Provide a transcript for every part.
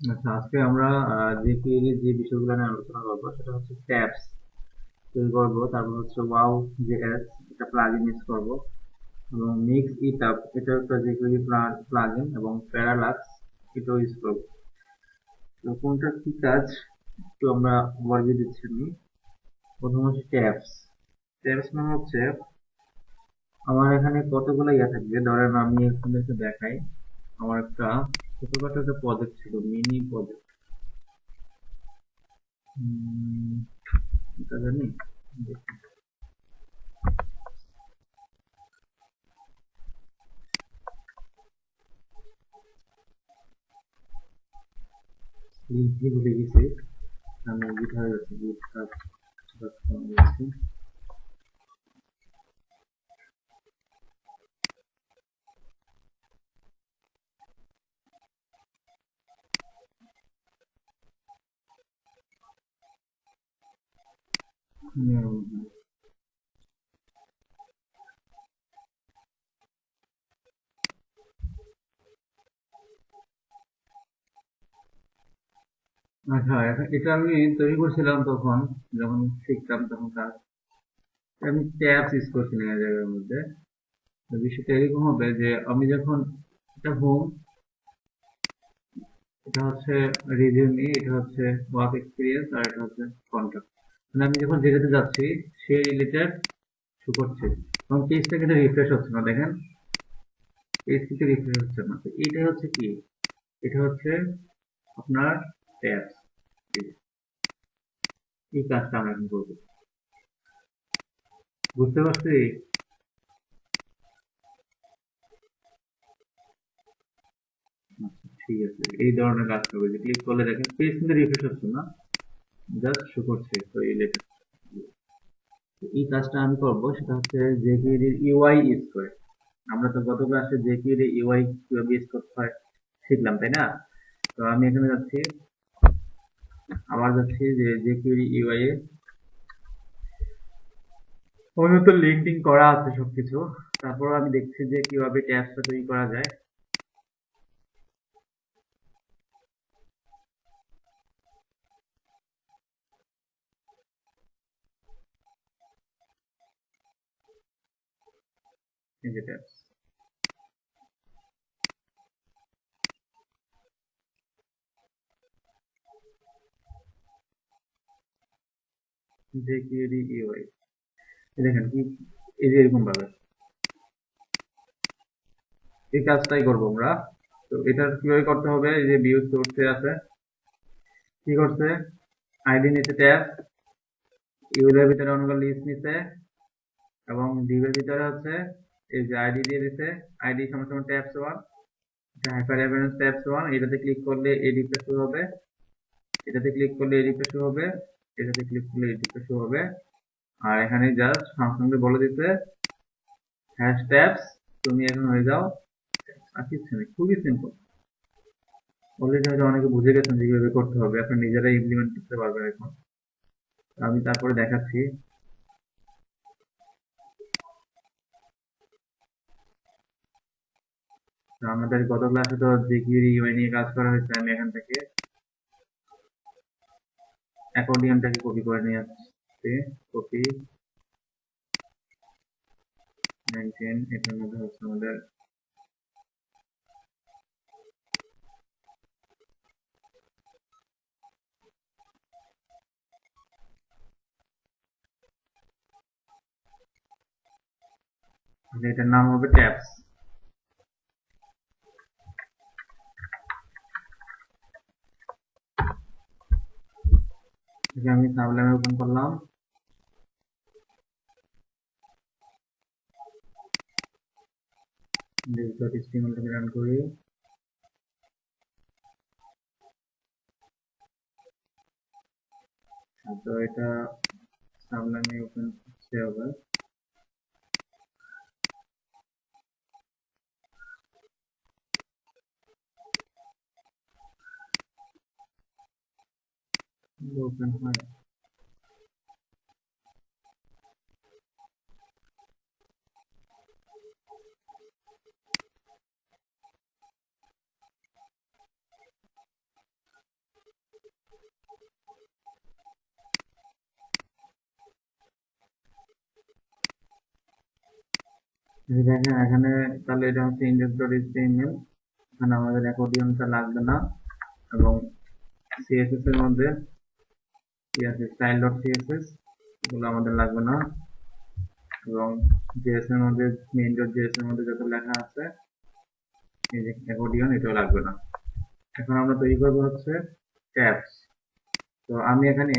আচ্ছা, আজকে আমরা জিপিএর যে বিষয়গুলো নিয়ে আলোচনা করবো সেটা হচ্ছে ট্যাবস তৈরি করবো, তারপর হচ্ছে ওয়াও জেএস এটা প্লাগইন ইউজ করবো, এবং মিক্স ইটআপ এটা একটা জিপিএর প্লাগইন, এবং প্যারালাক্স এটাও ইউজ করবো। তো কোনটা কি কাজ একটু আমরা ওভারভিউ দিচ্ছি আমি। প্রথম হচ্ছে ট্যাবস। ট্যাবস মানে হচ্ছে আমার এখানে কতগুলো ইয়া থাকবে, ধরেন আমি আপনাদেরকে দেখাই। আমার একটা ছোটখাটো একটা প্রজেক্ট ছিল, মিনি প্রজেক্ট। এটা জানি লিখতে ভুলে গেছি। আমি গিটারে যাচ্ছি, গিটার যাচ্ছি। আচ্ছা, এটা আমি তৈরি করছিলাম তখন, যখন শিখতাম তখন কাজ। আমি ট্যাবস ইউজ করছিলাম এই জায়গার মধ্যে। তো বিষয়টা এরকম হবে যে আমি যখন, এটা হোম, এটা হচ্ছে রিজিউমি, এটা হচ্ছে ওয়ার্ক এক্সপিরিয়েন্স, আর এটা হচ্ছে কন্ট্যাক্ট। মানে আমি যখন যেটাতে যাচ্ছি সেই রিলেটেড শো করছে, এবং পেজটা কিন্তু রিফ্রেশ হচ্ছে না, দেখেন পেজ কিন্তু রিফ্রেশ হচ্ছে না। তো এইটাই হচ্ছে কি, এটা হচ্ছে আপনার ট্যাবস। এই কাজটা আমরা এখন করবো, বুঝতে পারছি। আচ্ছা, ঠিক আছে, এই ধরনের কাজ করবে যে ক্লিক করলে দেখেন পেজ কিন্তু রিফ্রেশ হচ্ছে না, জাস্ট শো করছে তো এই লেখা। এই কাজটা আমি করব, সেটা হচ্ছে জেকিউআই এর ইউআই ইউজ করে। আমরা তো গত ক্লাসে জেকিউআই এর ইউআই কিভাবে ইউজ করতে হয় শিখলাম, তাই না? তো আমি এখানে যাচ্ছি, আবার যাচ্ছি যে জেকিউআই ইউআই এ। আমার তো লিঙ্কডিন করা আছে সবকিছু, তারপর আমি দেখছি যে কিভাবে ট্যাবসটা তৈরি করা যায়। এই যে ট্যাবস, জেকিউআই ইউআই, দেখেন কি, এই যে এরকম ভাবে এই কাজটাই করবো আমরা। তো এটা কিভাবে করতে হবে, এই যে ভিউ সোর্সে আছে, কি করছে, আইডি নিচে ট্যাব, ইউজার ভিতরে অনেকগুলো লিস্ট নিছে, এবং ডিভের ভিতরে হচ্ছে এই যে আইডি দিয়ে দিছে, আইডি সমান সমান ট্যাবস ওয়ান, এটা হাইপার রেফারেন্স ট্যাবস ওয়ান। এটাতে ক্লিক করলে এই রিফ্রেশ শুরু হবে, এটাতে ক্লিক করলে এই রিফ্রেশ শুরু হবে, এটাতে ক্লিক করলে এই রিফ্রেশ শুরু হবে। আর এখানে জাস্ট সঙ্গে বলে দিতে হ্যাশ ট্যাবস, তুমি এখন হয়ে যাও। আর কিছু নেই, খুবই সিম্পল। অলরেডি হয়তো অনেকে বুঝে গেছেন যে কিভাবে করতে হবে, আপনি নিজেরাই ইমপ্লিমেন্ট করতে পারবেন এখন। আমি তারপরে দেখাচ্ছি। তো আমাদের গত ক্লাসে তো জিকিউরি ইউআই নিয়ে কাজ করা হয়েছে, আমি এখান থেকে অ্যাকর্ডিয়নটাকে কপি করে নিয়ে আসছি। কপি 19, এটার মধ্যে হচ্ছে আমাদের এটার নাম হবে ট্যাবস। এটা আমি সাবলামে ওপেন করলাম, HTML থেকে রান করি। তো এটা সাবলামে ওপেন হচ্ছে আবার। ওপেন হয়, এই দেখেন এখানে, তাহলে এটা হচ্ছে index.html, এখানে আমাদের অ্যাকর্ডিয়নটা লাগবে না, এবং সিএসএস এর মধ্যে কি আছে, style.css, এগুলো আমাদের লাগবে না, এবং জেএস এর মধ্যে main.js এর মধ্যে যত লেখা আছে এই যে অ্যাকর্ডিয়ন, এটাও লাগবে না। এখন আমরা তৈরি করবো হচ্ছে ট্যাবস। তো আমি এখানে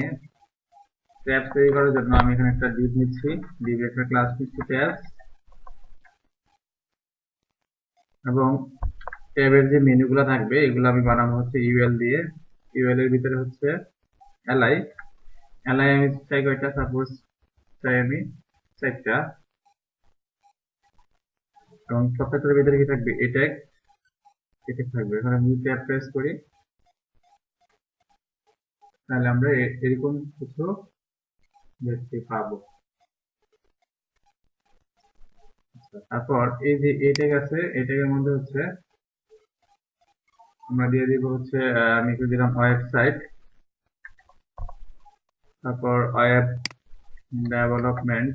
ট্যাবস তৈরি করার জন্য আমি এখানে একটা div নিচ্ছি, div একটা ক্লাস নিচ্ছি ট্যাবস, এবং ট্যাবের যে মেনুগুলো থাকবে এগুলো আমি বানাবো হচ্ছে ইউএল দিয়ে। ইউএল এর ভিতরে হচ্ছে এলআই, এলআই আমি চাই কয়টা, সাপোজ চাই আমি 4টা, এবং প্রত্যেকটার ভিতরে কি থাকবে, এট্যাগ, এট্যাগ থাকবে। এখন আমি ট্যাব প্রেস করি, তাহলে আমরা এরকম কিছু দেখতে পাবো। তারপর এই যে এট্যাগ আছে, এট্যাগের মধ্যে হচ্ছে আমরা দিয়ে দিব হচ্ছে আমি একটু দিলাম ওয়েবসাইট, তারপর ওয়েব ডেভেলপমেন্ট,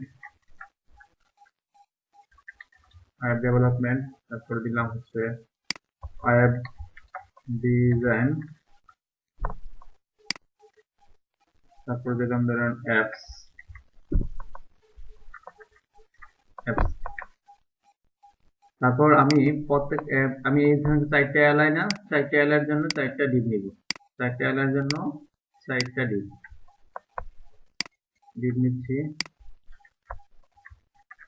ওয়েব ডেভেলপমেন্ট, তারপর দিলাম হচ্ছে ওয়েব ডিজাইন, তারপর দিলাম ধরেন অ্যাপস, অ্যাপস। তারপর আমি প্রত্যেক আমি এই ধরনের 4টা এলআই না, 4টা এলআইয়ের জন্য 4টা ডিভ নিব, 4টা এলআইয়ের জন্য 4টা ডিভ, ডিভ নিচ্ছি।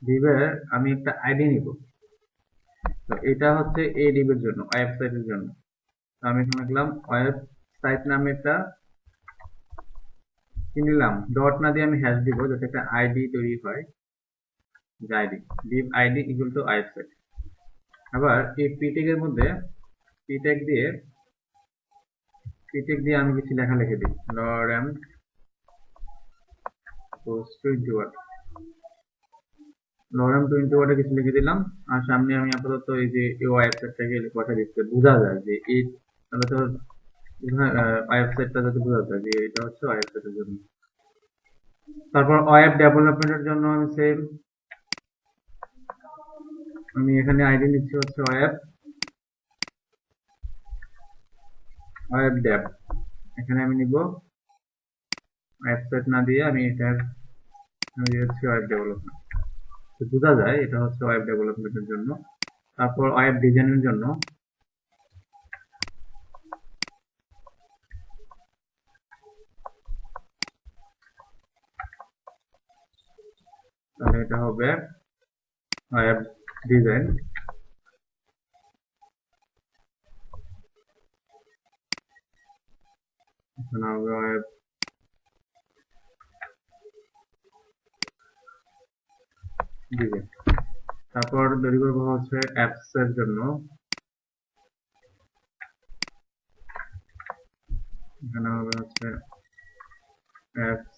ডিভের আমি একটা আইডি নিব, তো এটা হচ্ছে এই ডিভের জন্য, ওয়েবসাইটের জন্য। তো আমি এখানে লিখলাম ওয়েবসাইট নামে একটা কি নিলাম, ডট না দিয়ে আমি হ্যাশ দিব, যাতে একটা আইডি তৈরি হয়, যে ID, Depp ID equal to website. আবার এই পিটেক এর মধ্যে পিটেক দিয়ে, পিটেক দিয়ে আমি কিছু লেখা লিখে দিই, লরেম পোস্ট 21, লরেম 21 কিছু লিখে দিলাম। আর সামনে আমি আপাতত এই যে এই ওয়েবসাইটটাকে কথা দিচ্ছে, বোঝা যায় যে এই, তাহলে তো ওয়েবসাইটটা যাতে বোঝা যায় যে এটা হচ্ছে ওয়েবসাইটের জন্য। তারপর ওয়েব ডেভেলপমেন্টের জন্য আমি সেম, আমি এখানে আইডি নিচ্ছি হচ্ছে ওয়েব, ওয়েব ডেভ, এখানে আমি নিব ওয়েবসাইট না দিয়ে আমি এটার আমি দিচ্ছি ওয়েব ডেভেলপমেন্ট, তো বোঝা যায় এটা হচ্ছে ওয়েব ডেভেলপমেন্টের জন্য। তারপর ওয়েব ডিজাইনের জন্য তাহলে এটা হবে ওয়েব ডিজাইন, এখানে হবে ওয়েব ডিজাইন। তারপর তৈরি করবো হচ্ছে অ্যাপস এর জন্য, এখানে হবে হচ্ছে অ্যাপস,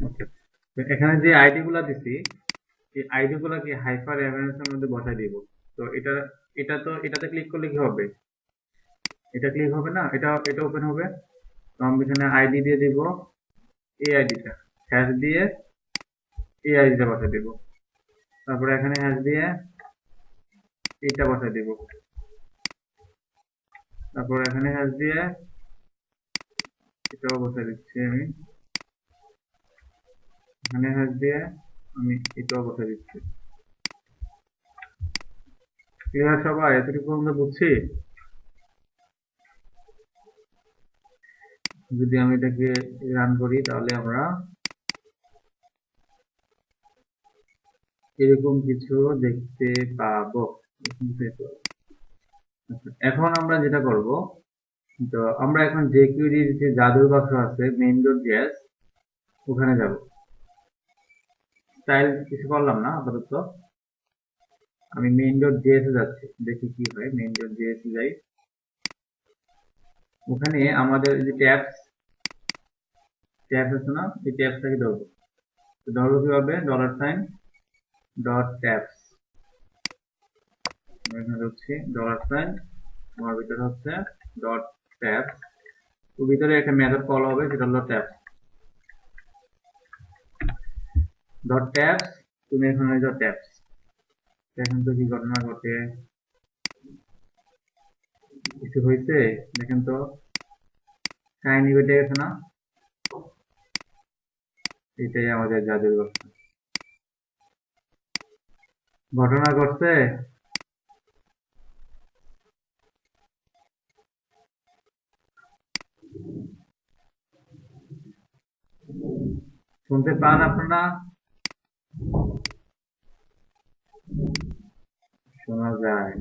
ওকে। এখানে যে আইডি গুলা দিছি, এই আইডি গুলাকে হাইপার এর মধ্যে বসাই দিব। তো এটা, এটাতে ক্লিক করলে কি হবে, এটা ক্লিক হবে না, এটা ওপেন হবে। তো আমি এখানে আইডি দিয়ে দিব, এই আইডিটা হ্যাশ দিয়ে এই আইডিটা বসাই দিব, তারপরে এখানে হ্যাশ দিয়ে এইটা বসাই দিব, তারপর এখানে হ্যাশ দিয়ে এটাও বসাই দিচ্ছি আমি, এখানে হ্যাশ দিয়ে আমি এটাও বসাই দিচ্ছি। ক্লিয়ার সবাই, এতটুকু আমরা বুঝছি? যদি আমি এটাকে রান করি তাহলে আমরা এরকম কিছু দেখতে পাবো। এখন আমরা যেটা করব, তো আমরা এখন jQuery যে জাদুর বাক্স আছে main.js, ওখানে যাব। স্টাইল কিছু করলাম না আপাতত, আমি main.js এ যাচ্ছি, দেখি কি হয়। main.js এ যাই, ওখানে আমাদের যে ট্যাবস, ট্যাবস আছে না, এই ট্যাবসটাকে ধরবো। ধরবো কিভাবে, $, ডট ট্যাবস, এখানে হচ্ছে $, আমার ভিতরে হচ্ছে ডট ট্যাবস, তো ভিতরে একটা মেথড কল হবে সেটা হলো ট্যাবস ডট ট্যাবস। তুমি এখানে যাও ট্যাবস, এখন তো কি ঘটনা ঘটে, কিছু হয়েছে দেখেন তো, কাহিনী ঘটে গেছে না? এটাই আমাদের জাদুর ঘটনা ঘটছে। শুনতে পান আপনারা? শোনা যায়।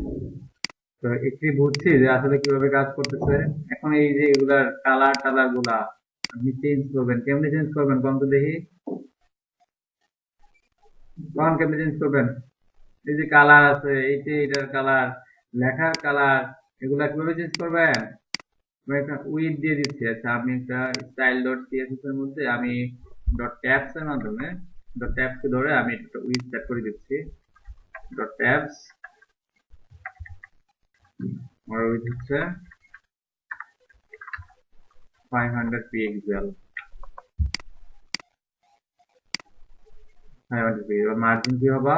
তো একটি বুঝছি যে আসলে কিভাবে কাজ করতেছে। এখন এই যে এগুলার কালার টালার গুলা আপনি চেঞ্জ করবেন, কেমনে চেঞ্জ করবেন কোন তো দেখি, কোন কেমনে চেঞ্জ করবেন? এই যে কালার আছে, এই যে এটার কালার, লেখার কালার, এগুলা কিভাবে চেঞ্জ করবেন? আমি একটা উইথ দিয়ে দিচ্ছি। আচ্ছা, আমি একটা স্টাইল ডট সিএসএস এর মধ্যে আমি ডট ট্যাবস এর মাধ্যমে ডট ট্যাবস কে ধরে আমি একটা উইথ সেট করে দিচ্ছি। ডট ট্যাবস আমার উইথ হচ্ছে 500 পিক্সেল, 500 পিক্সেল। এবার মার্জিন কি হবে?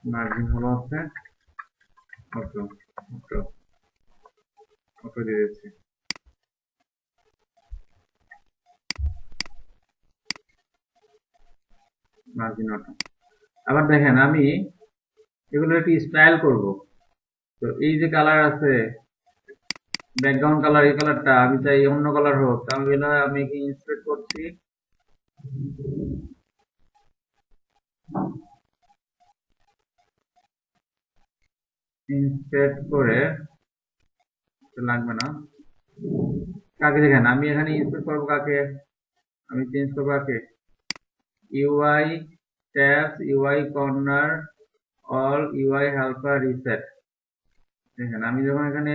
মার্জিন হলো হচ্ছে অটো, অটো, অটো দিয়ে দিচ্ছি। Margin auto. আবার দেখেন আমি এগুলো একটু স্টাইল করব। তো এই যে কালার আছে, ব্যাকগ্রাউন্ড কালার, এই কালারটা আমি চাই অন্য কালার হোক, তাহলে আমি কি ইন্সপেক্ট করছি, ইন্সপেক্ট করে লাগবে না, কাকে দেখেন আমি এখানে ইন্সপেক্ট করবো কাকে, আমি চেঞ্জ করবো কাকে, UI tabs, UI corner, all, UI helper, reset. দেখেন আমি যখন এখানে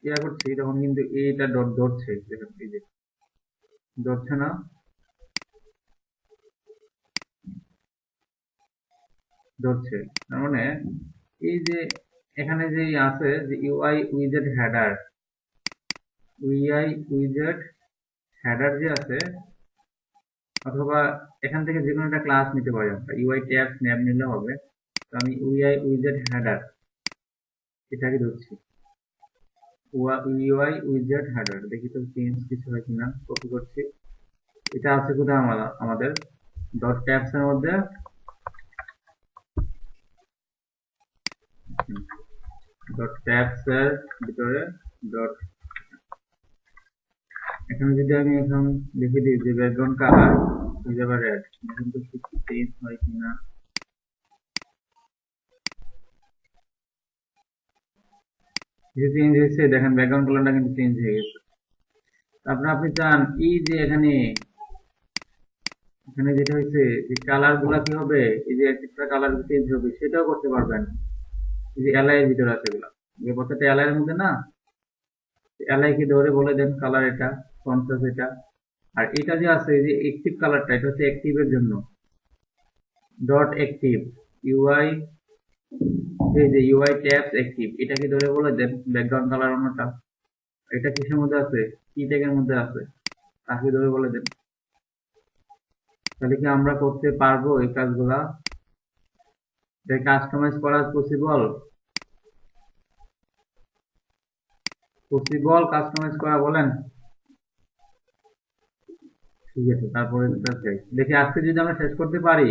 ইয়া করছি তখন কিন্তু এইটা ডট ধরছে, দেখেন এই যে ধরছে না, ধরছে। তার মানে এই যে এখানে যে আছে যে ইউআই উইজেট হেডার, ইউআই উইজেট হেডার যে আছে, অথবা এখান থেকে যে কোনো একটা ক্লাস নিতে পারি আমরা, ইউআই ট্যাব স্ন্যাপ নিলে হবে। তো আমি ইউআই উইজেট হেডার এটাকে ধরছি, ইউআই উইজেট হেডার, দেখি তো চেঞ্জ কিছু হয় কিনা। কপি করছি, এটা আছে কোথায় আমাদের ডট ট্যাবস এর মধ্যে, ডট ট্যাবস এর ভিতরে ডট, এখানে যদি আমি এখন লিখে দিই যে ব্যাকগ্রাউন্ড কালার হয়ে যাবে রেড, এখন তো কিছু চেঞ্জ হয় কিনা, কিছু চেঞ্জ হয়েছে, দেখেন ব্যাকগ্রাউন্ড কালারটা কিন্তু চেঞ্জ হয়ে গেছে। তারপরে আপনি চান এই যে এখানে, এখানে যেটা হয়েছে যে কালার গুলা কি হবে, এই যে একটা কালার চেঞ্জ হবে সেটাও করতে পারবেন। এই যে এলআই এর ভিতরে আছে এগুলা, যে প্রত্যেকটা এলআই এর মধ্যে না, এলআই কে ধরে বলে দেন কালার এটা, কন্ট্রাস্ট এটা। আর এটা যে আছে এই যে অ্যাক্টিভ কালারটা, এটা হচ্ছে অ্যাক্টিভ এর জন্য, ডট অ্যাক্টিভ, ইউআই, এই যে ইউআই ট্যাবস অ্যাক্টিভ, এটাকে ধরে বলে দেন ব্যাকগ্রাউন্ড কালার অন্যটা, এটা কিসের মধ্যে আছে, কি ট্যাগের মধ্যে আছে, তাকে ধরে বলে দেন। তাহলে কি আমরা করতে পারবো এই কাজগুলা? কাস্টমাইজ করা পসিবল, পসিবল কাস্টমাইজ করা, বলেন? ঠিক আছে, তারপরে দেখি আজকে যদি আমরা শেষ করতে পারি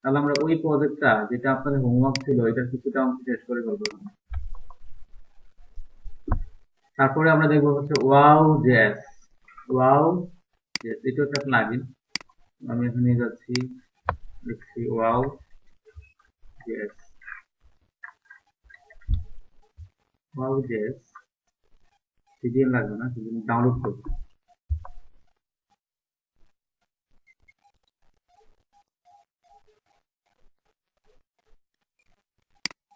তাহলে আমরা ওই প্রজেক্টটা যেটা আপনাদের হোমওয়ার্ক ছিল এটার কিছুটা অংশ শেষ করে ফেলবো। তারপরে আমরা দেখবো হচ্ছে ওয়াও জেস, ওয়াও জেস, এটা একটা প্লাগইন। আমি এখানে যাচ্ছি, লিখছি wow JS, wow JS, CDN লাগবে না, সিডিএম ডাউনলোড করবো।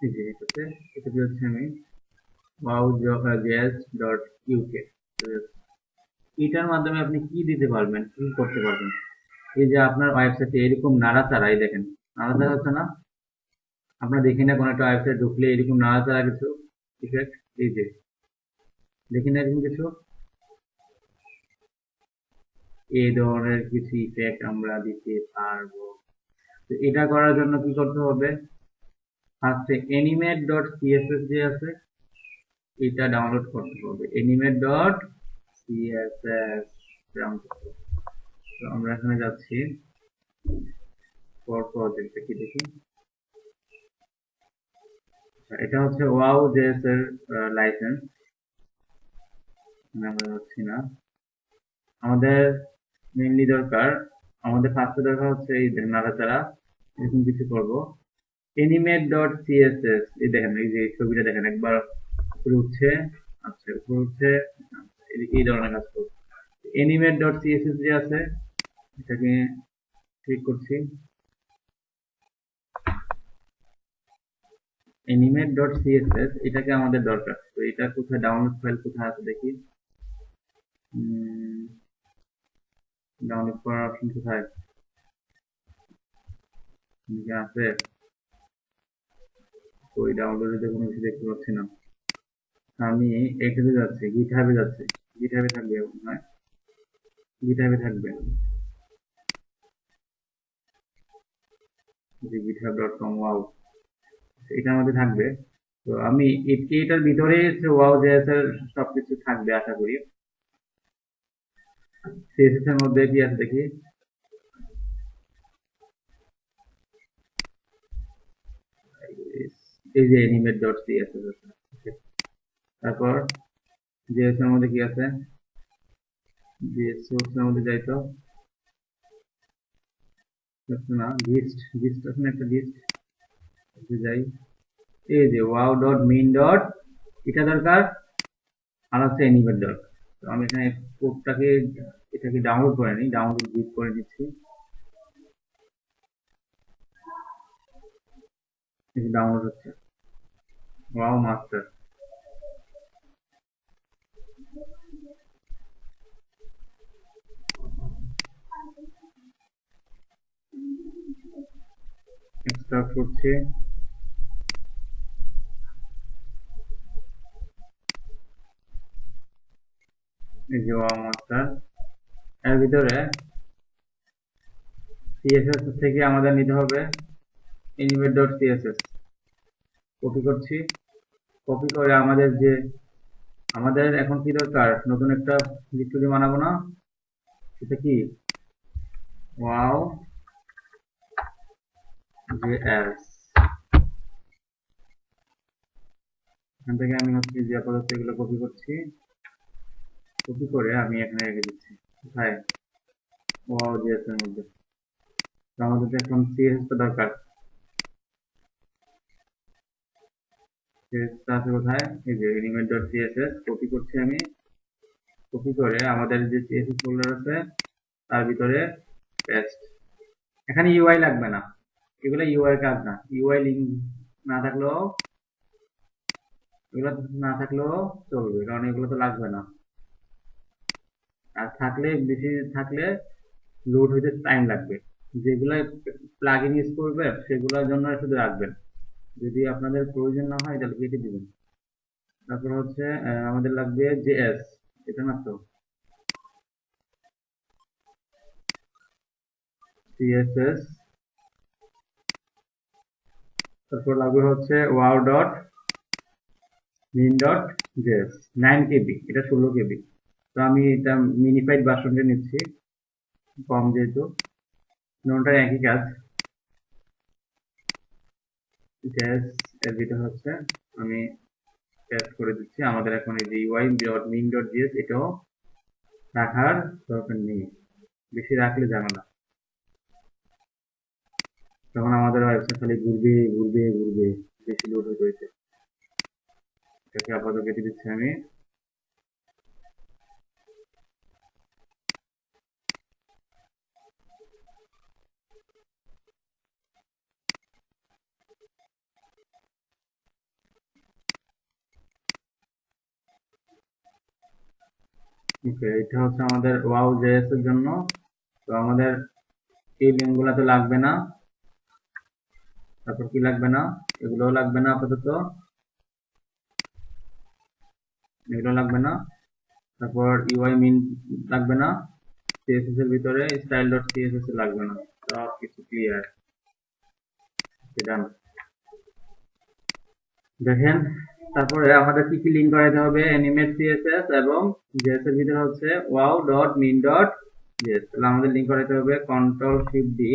এই যে এটাতে হচ্ছে আমি wow.js.uk, এটার মাধ্যমে আপনি কি দিতে পারবেন, কি করতে পারবেন? এই যে আপনার ওয়েবসাইটে এরকম নাড়াচাড়া, এই দেখেন নাড়াচাড়া হচ্ছে না, আমরা দেখি না কোনো একটা ওয়েবসাইট ঢুকলে এরকম নাড়াচাড়া কিছু ইফেক্ট, এই যে দেখি না এরকম কিছু, এই ধরনের কিছু ইফেক্ট আমরা দিতে পারবো। তো এটা করার জন্য কি করতে হবে, ফার্স্টে animate.css যে আছে এটা ডাউনলোড করতে হবে, animate.css ডাউনলোড করতে হবে। তো আমরা এখানে যাচ্ছি, ফর প্রজেক্ট কি দেখি, এটা হচ্ছে wow.js এর লাইসেন্স, আমরা যাচ্ছি না। আমাদের মেইনলি দরকার, আমাদের ফার্স্টে দরকার হচ্ছে এই নাড়াচাড়া এরকম কিছু করব। animate.css এই দেখেন, এই যে ছবিটা দেখেন একবার উপরে উঠছে, আচ্ছা উপরে উঠছে, এই ধরনের কাজ করব। animate.css যে আছে এটাকে ক্লিক করছি, animate.css এটাকে আমাদের দরকার। তো এটা কোথায় ডাউনলোড ফাইল কোথায় আছে দেখি, ডাউনলোড করার অপশন কোথায় আছে, ওই ডাউনলোডে কোনো কিছু দেখতে পাচ্ছি না। আমি এটাতে যাচ্ছি, গিটহাবে যাচ্ছি, গিটহাবে থাকবে মনে হয়, গিটহাবে থাকবে, যে github.com ওয়াও, এটার মধ্যে থাকবে। তো আমি এটার ভিতরে wow.js এর সবকিছু থাকবে আশা করি। CSS এর মধ্যে কি আছে দেখি, এই যে animate.css আছে। তারপর js এর মধ্যে কি আছে, js source এর মধ্যে যাই তো, না gist আছে না একটা gist, যাই, এই যে wow.main. এটা দরকার, আর হচ্ছে animate দরকার। তো আমি এখানে কোডটাকে এটাকে ডাউনলোড করে নিই, ডাউনলোড ক্লিক করে নিচ্ছি, ডাউনলোড হচ্ছে wow master। এক্সট্রাক্ট করছে, এই যে wow master। এর ভিতরে CSS থেকে আমাদের নিতে হবে animate.css, কপি করছি, কপি করে আমাদের এখন কি দরকার, নতুন একটা ডিরেক্টরি বানাবো না, সেটা কি wow.js। এখান থেকে আমি হচ্ছে যে আপাতত এগুলো কপি করছি, কপি করে আমি এখানে রেখে দিচ্ছি, কোথায় wow.js এর মধ্যে। তো আমাদের তো এখন CSS টা দরকার, CSS টা আছে কোথায়, এই যে animate.css, কপি করছি আমি, কপি করে আমাদের যে CSS ফোল্ডার আছে তার ভিতরে পেস্ট। এখানে UI লাগবে না, এগুলো UI কাজ না, UI লিঙ্ক না থাকলেও, এগুলো না থাকলেও চলবে, কারণ এগুলো তো লাগবে না। আর থাকলে, বেশি থাকলে লোড হইতে টাইম লাগবে। যেগুলো প্লাগইন ইউজ করবে সেগুলোর জন্য শুধু রাখবেন, যদি আপনাদের প্রয়োজন না হয় তাহলে কেটে দিবেন। তারপর হচ্ছে আমাদের লাগবে JS, এটা না তো CSS, তারপর লাগবে হচ্ছে wow.main.js 9 KB, এটা 16 KB। তো আমি এটা মিনিফাইড ভার্সনটা নিচ্ছি, কম যেহেতু, দুটোটার একই কাজ। JS এর ভিতর হচ্ছে আমি পেস্ট করে দিচ্ছি, আমাদের এখন এই যে UI.main.js এটাও রাখার দরকার নেই, বেশি রাখলে ঝামেলা, তখন আমাদের ওয়েবসাইট খালি ঘুরবে ঘুরবে ঘুরবে, বেশি লোড হয়ে রয়েছে। এটাকে আপাতত কেটে দিচ্ছি আমি। ওকে, এটা হচ্ছে আমাদের wow.js এর জন্য। তো আমাদের এই লিঙ্কগুলো তো লাগবে না, তারপর কি লাগবে না, এগুলো লাগবে না আপাতত, এগুলো লাগবে না। তারপর ইউআই মিন লাগবে না, সিএসএস এর ভিতরে স্টাইল ডট সিএসএস লাগবে না, সব কিছু ক্লিয়ার। ডান। দেখেন তারপরে আমাদের কি কি লিঙ্ক করাতে হবে, অ্যানিমেট সিএসএস এবং জেএস এর ভিতরে হচ্ছে wow dot min dot JS. তাহলে আমাদের লিঙ্ক করাতে হবে control shift D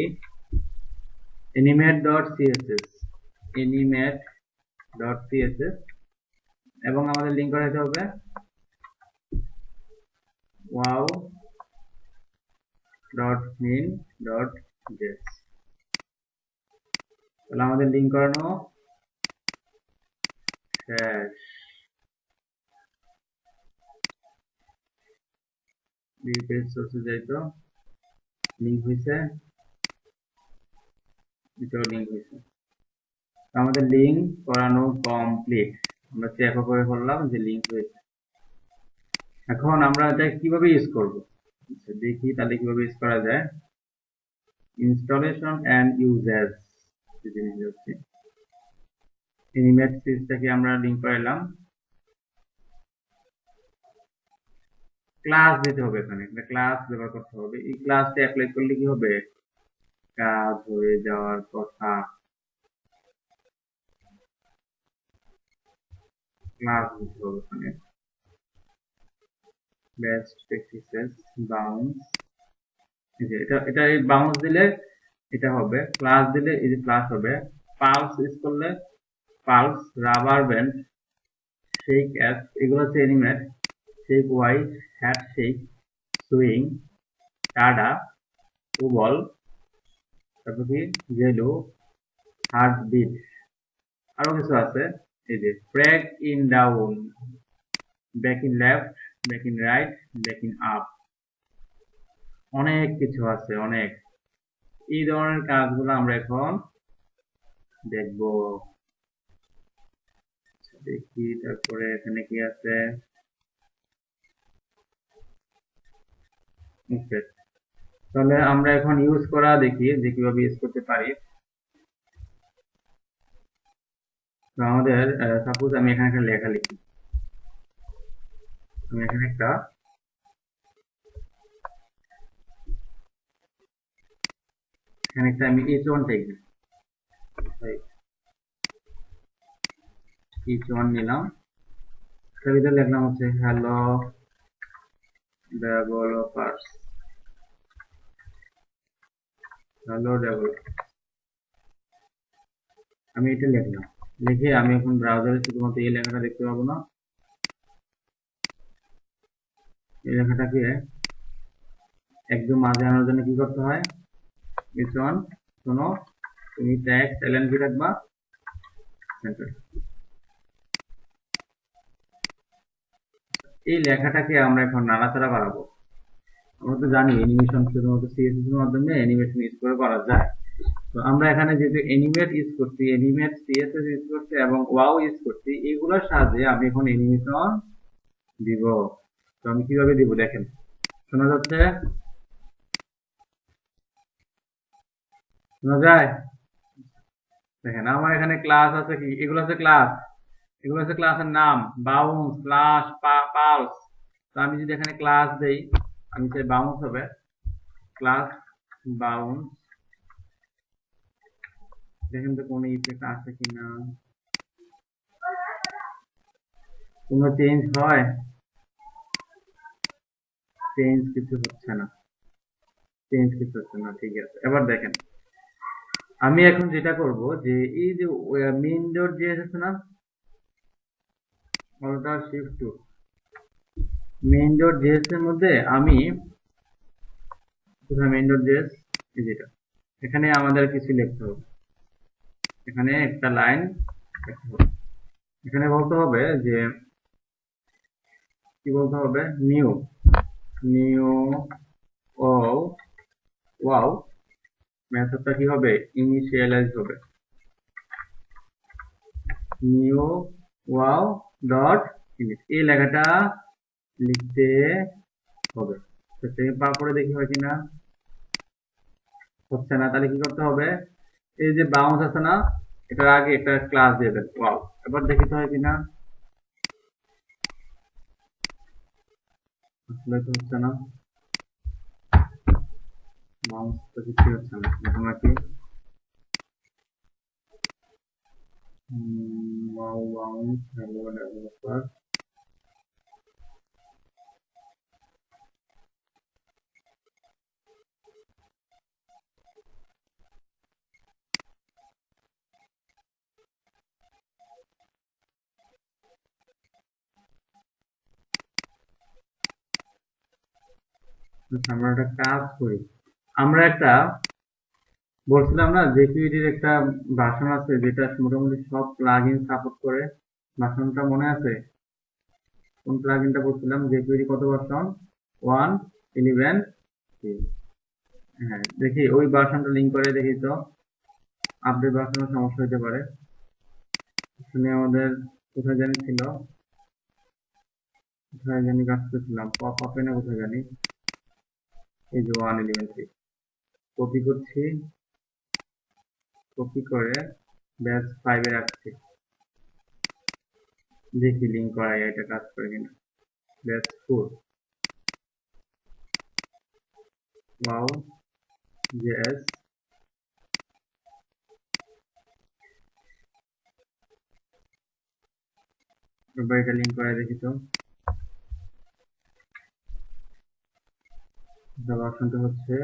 animate dot CSS, animate dot CSS, এবং আমাদের লিঙ্ক করাতে হবে wow dot min dot JS. তাহলে আমাদের লিঙ্ক করানো শেষ। পেজ সোর্সে যাই, তো লিঙ্ক হয়েছে, এটাও লিঙ্ক হয়েছে। আমাদের লিঙ্ক করানো কমপ্লিট, আমরা চেক করে করলাম যে লিঙ্ক হয়েছে। এখন আমরা এটা কিভাবে ইউজ করব, দেখি তাহলে কিভাবে ইউজ করা যায়। ইনস্টলেশন এন্ড ইউজেস জিনিস হচ্ছে অ্যানিমেট সিরিজটাকে আমরা লিঙ্ক করাইলাম, ক্লাস দিতে হবে, এখানে একটা ক্লাস ব্যবহার করতে হবে। এই ক্লাসটা অ্যাপ্লাই করলে কি হবে, কাজ হয়ে যাওয়ার কথা। ক্লাস দিতে হবে এখানে, বেস্ট প্র্যাকটিসেস বাউন্স, এটা এই বাউন্স দিলে এটা হবে, ক্লাস দিলে এই যে ক্লাস হবে। পালস ইউজ করলে pulse, rubber band, shake X, এগুলো হচ্ছে animate, shake Y, head shake, swing, tada, wobble, তারপর কি জেলো, হার্ট বিট, আরো কিছু আছে। এই যে back in down, back in left, back in right, back in up, অনেক কিছু আছে, অনেক। এই ধরনের কাজগুলো আমরা এখন দেখব। দেখি তারপরে এখানে কি আছে। ওকে, তাহলে আমরা এখন ইউজ করা দেখি যে কিভাবে ইউজ করতে পারি। তো আমাদের সাপোজ আমি এখানে একটা লেখা লিখি, আমি এখানে একটা আমি h1 লিখি, h1 নিলাম, তার ভিতরে লিখলাম হচ্ছে হ্যালো ডেভেলপার্স, হ্যালো ডেভেলপার, আমি এটা লিখলাম। লিখে আমি এখন ব্রাউজারে শুধুমাত্র এই লেখাটা দেখতে পাবো না, এই লেখাটাকে একদম মাঝে আনার জন্য কি করতে হয়, h1 শোনো তুমি ট্যাগ এলএন কি রাখবা, সেন্টার। এই লেখাটাকে আমরা এখন নাড়াচাড়া বাড়াবো। আমরা তো জানি অ্যানিমেশন শুধুমাত্র সিএসএস এর মাধ্যমে অ্যানিমেশন ইউজ করে করা যায়। তো আমরা এখানে যেহেতু অ্যানিমেট ইউজ করছি, অ্যানিমেট সিএসএস ইউজ করছি এবং ওয়াও ইউজ করছি, এগুলোর সাহায্যে আমি এখন অ্যানিমেশন দিব। তো আমি কিভাবে দিব দেখেন, শোনা যাচ্ছে, শোনা যায়? দেখেন আমার এখানে ক্লাস আছে, কি এগুলো আছে ক্লাস, এগুলো হচ্ছে ক্লাসের নাম, বাউন্স, ফ্লাশ, পালস। তো আমি যদি এখানে ক্লাস দেই, আমি চাই বাউন্স হবে, ক্লাস বাউন্স। দেখেন তো কোনো ইফেক্ট আছে কিনা, কোনো চেঞ্জ হয়, চেঞ্জ কিছু হচ্ছে না, চেঞ্জ কিছু হচ্ছে না, ঠিক আছে। এবার দেখেন আমি এখন যেটা করব, যে এই যে মেইন ডট জেএস আছে না, alt shift two, main dot JS এর মধ্যে আমি কোথায় মেইন ডট জেএস, এই যেটা, এখানে আমাদের কিছু লিখতে হবে, এখানে একটা লাইন লিখতে হবে। এখানে বলতে হবে যে কি বলতে হবে, নিউ, নিউ ও ওয়াও মেথডটা কি হবে, ইনিশিয়ালাইজ হবে, নিউ ওয়াও ডট ইনিট, এই লেখাটা লিখতে হবে। তারপরে দেখি হয় কিনা, হচ্ছে না, তাহলে কি করতে হবে, এই যে বাউন্স আছে না, এটার আগে একটা ক্লাস দিয়ে দেন। ওয়াও, এবার দেখি তো হয় কিনা। আসলে তো হচ্ছে না, বাউন্স তো কিছু হচ্ছে না। ঘটনা কি? Wow bounce, hello developer. আমরা একটা কাজ করি, আমরা একটা বলছিলাম না জেকিউইটির একটা ভার্সন আছে যেটা মোটামুটি সব প্লাগইন সাপোর্ট করে। ভার্সনটা মনে আছে? কোন প্লাগইনটা বলছিলাম? জেকিউইটি কত ভার্সন? 1.11। হ্যাঁ, দেখি ওই ভার্সনটা লিঙ্ক করে দেখি তো। আপডেট ভার্সনের সমস্যা হতে পারে। এখানে আমাদের কোথায় জানি ছিল, কোথায় জানি কাজ করছিলাম, পপ আপে না কোথায় জানি। এই যে 1.11 কপি করছি, কপি করে ব্যাচ 5 এ রাখছি। দেখি লিঙ্ক করাই এটা কাজ করে কিনা। Batch 4 wow JS. এবার এটা লিঙ্ক করাই দেখি তো। ভার্সনটা হচ্ছে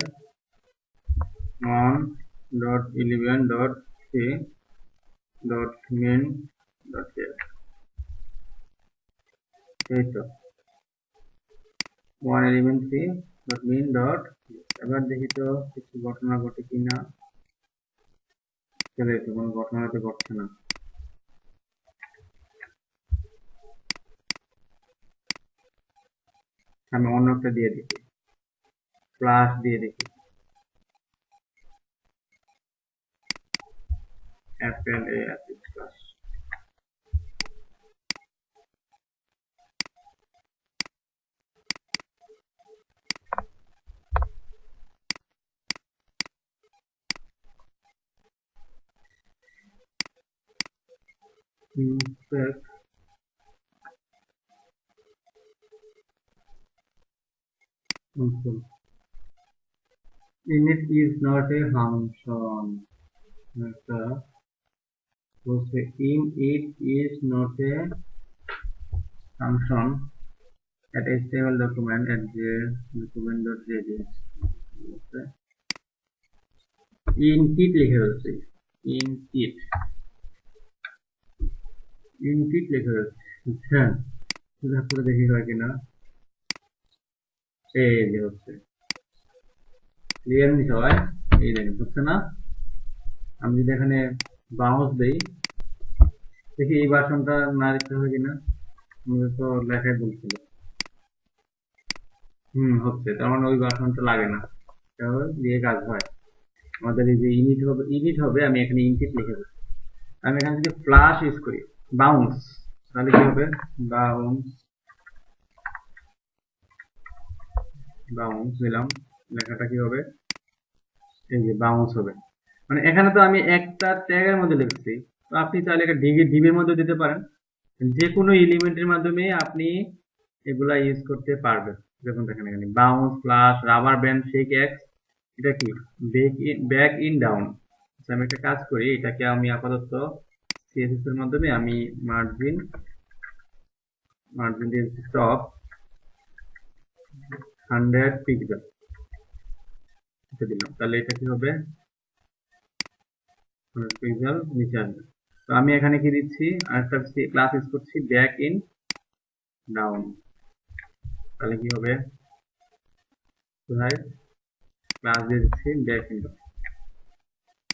1.11.3.main.js। এই তো 1.11.3.main.js। এবার দেখি তো কিছু ঘটনা ঘটে কিনা। চলে তো কোনো ঘটনা তো ঘটছে না। আমি অন্য একটা দিয়ে দেখি, ফ্লাশ দিয়ে দেখি। অ্যাপেল এ অ্যাপিস flash. Inspect console. Init is not a function. একটা বলছে init is not a function at HTML document at document.js. ইনকিট লিখে হচ্ছে, ইনকিট ইনকিট লিখে হচ্ছে। আচ্ছা, তারপরে দেখি হয় কিনা। এই যে হচ্ছে, ক্লিয়ার নি সবাই? এই দেখেন হচ্ছে না। আমি যদি এখানে বাউন্স দেই, দেখি এই ভার্সনটা না দিতে হবে কিনা। আমাদের তো লেখাই বলছিল। হচ্ছে, তার মানে ওই ভার্সনটা লাগে না, তাহলে দিয়ে কাজ হয়। আমাদের এই যে ইনিট হবে, আমি এখানে ইনকিট লিখে দেবো। আমি এখানে যদি ফ্লাশ ইউজ করি, বাউন্স, তাহলে কি হবে? বাউন্স, বাউন্স দিলাম, লেখাটা কি হবে? এই যে বাউন্স হবে। মানে এখানে তো আমি একটা ট্যাগের মধ্যে লিখছি, তো আপনি চাইলে এটা ডিবির মধ্যে দিতে পারেন। যে কোনো এলিমেন্টের মাধ্যমে আপনি এগুলা ইউজ করতে পারবেন। দেখুন দেখেন এখানে bounce, flash, rubber band, shake X. এটা কি? Back in down. আমি একটা কাজ করি, এটাকে আমি আপাতত সিএসএস এর মাধ্যমে আমি মার্জিন মার্জিন দিয়ে স্টপ 100 পিক্সেল এটা দিলাম। তাহলে এটা কি হবে? 100 পিক্সেল নিচে আসবে। তো আমি এখানে কি দিচ্ছি? আরেকটা ক্লাস ইউজ করছি, ব্যাক ইন ডাউন। তাহলে কি হবে? ক্লাস দিয়ে দিচ্ছি ব্যাক ইন ডাউন।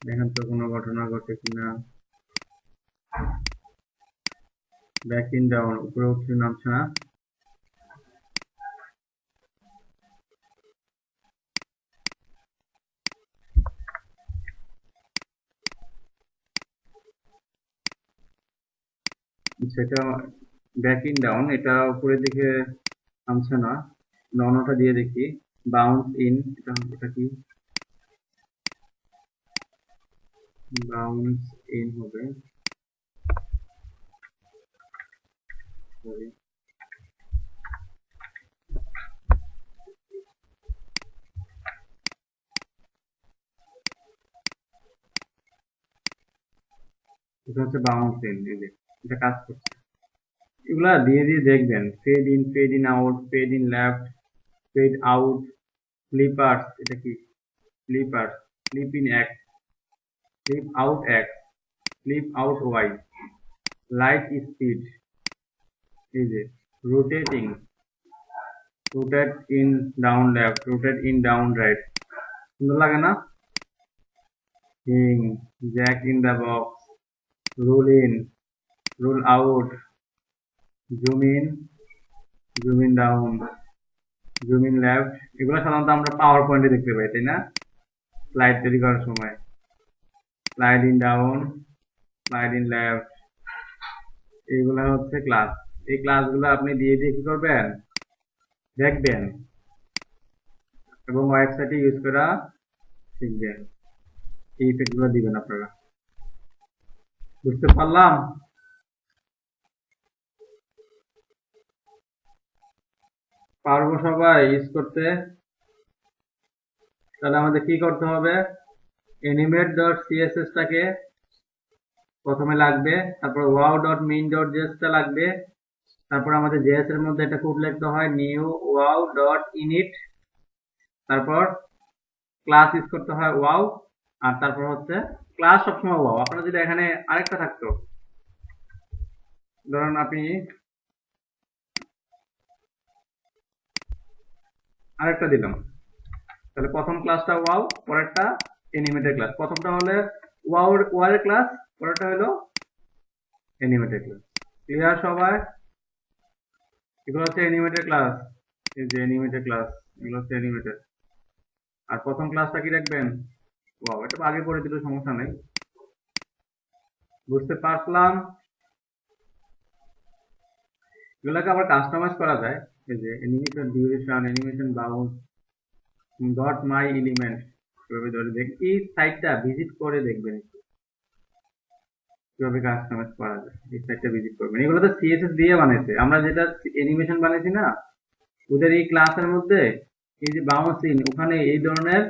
দেখেন তো কোনো ঘটনা ঘটে কিনা। ব্যাক ইন ডাউন, উপরে উঠছে নামছে না। সেটা ব্যাক ইন ডাউন, এটা উপরের দিকে নামছে না। অন্যটা দিয়ে দেখি, বাউন্স ইন, এটা কি? বাউন্স ইন হবে, sorry, এটা হচ্ছে বাউন্স ইন, এই যে এটা কাজ করছে। এগুলা দিয়ে দিয়ে দেখবেন, fade in out, fade in left, fade out, flippers, এটা কি flippers, flip in X, flip out X, flip out Y, light speed, এই যে rotating, rotate in down left, rotate in down right, সুন্দর লাগে না? Hinge, jack in the box, roll in, roll out, zoom in down, zoom in left. এগুলো সাধারণত আমরা পাওয়ার পয়েন্টে দেখতে পাই, তাই না? স্লাইড তৈরি করার সময় slide in down, slide in left, এইগুলো হচ্ছে ক্লাস। এই ক্লাসগুলো আপনি দিয়ে দিয়ে কি করবেন, দেখবেন এবং ওয়েবসাইটে ইউজ করা শিখবেন। এই ইফেক্টগুলো দিবেন আপনারা। বুঝতে পারলাম? পারবো সবাই ইউজ করতে? তাহলে আমাদের কি করতে হবে, animate.css টাকে প্রথমে লাগবে, তারপর wow.main.js টা লাগবে, তারপর আমাদের js এর মধ্যে একটা কোড লিখতে হয় new wow.init, তারপর ক্লাস ইউজ করতে হয় wow, আর তারপর হচ্ছে ক্লাস সবসময় wow। আপনার যদি এখানে আরেকটা থাকতো, ধরুন আপনি আরেকটা দিলাম, তাহলে প্রথম ক্লাসটা wow, পরেরটা অ্যানিমেটেড ক্লাস, প্রথমটা হলে wow এর ক্লাস, পরেরটা হলো অ্যানিমেটেড ক্লাস। ক্লিয়ার সবাই? এগুলো হচ্ছে অ্যানিমেটেড ক্লাস, এই যে অ্যানিমেটেড ক্লাস, এগুলো হচ্ছে অ্যানিমেটেড। আর প্রথম ক্লাসটা কি রাখবেন, wow, এটা আগে করে দিলে সমস্যা নেই। বুঝতে পারলাম? এগুলোকে আবার কাস্টমাইজ করা যায়, এই যে animation duration, animation bounce, dot মাই এলিমেন্ট, কিভাবে ধরে দেখ, এই সাইটটা ভিজিট করে দেখবেন কিভাবে কাস্টমাইজ করা যায়। এই সাইটটা ভিজিট করবেন। এগুলো তো সিএসএস দিয়ে বানাইছে, আমরা যেটা অ্যানিমেশন বানাইছি না, ওদের এই ক্লাসের মধ্যে এই যে বাউন্স ইন, ওখানে এই ধরনের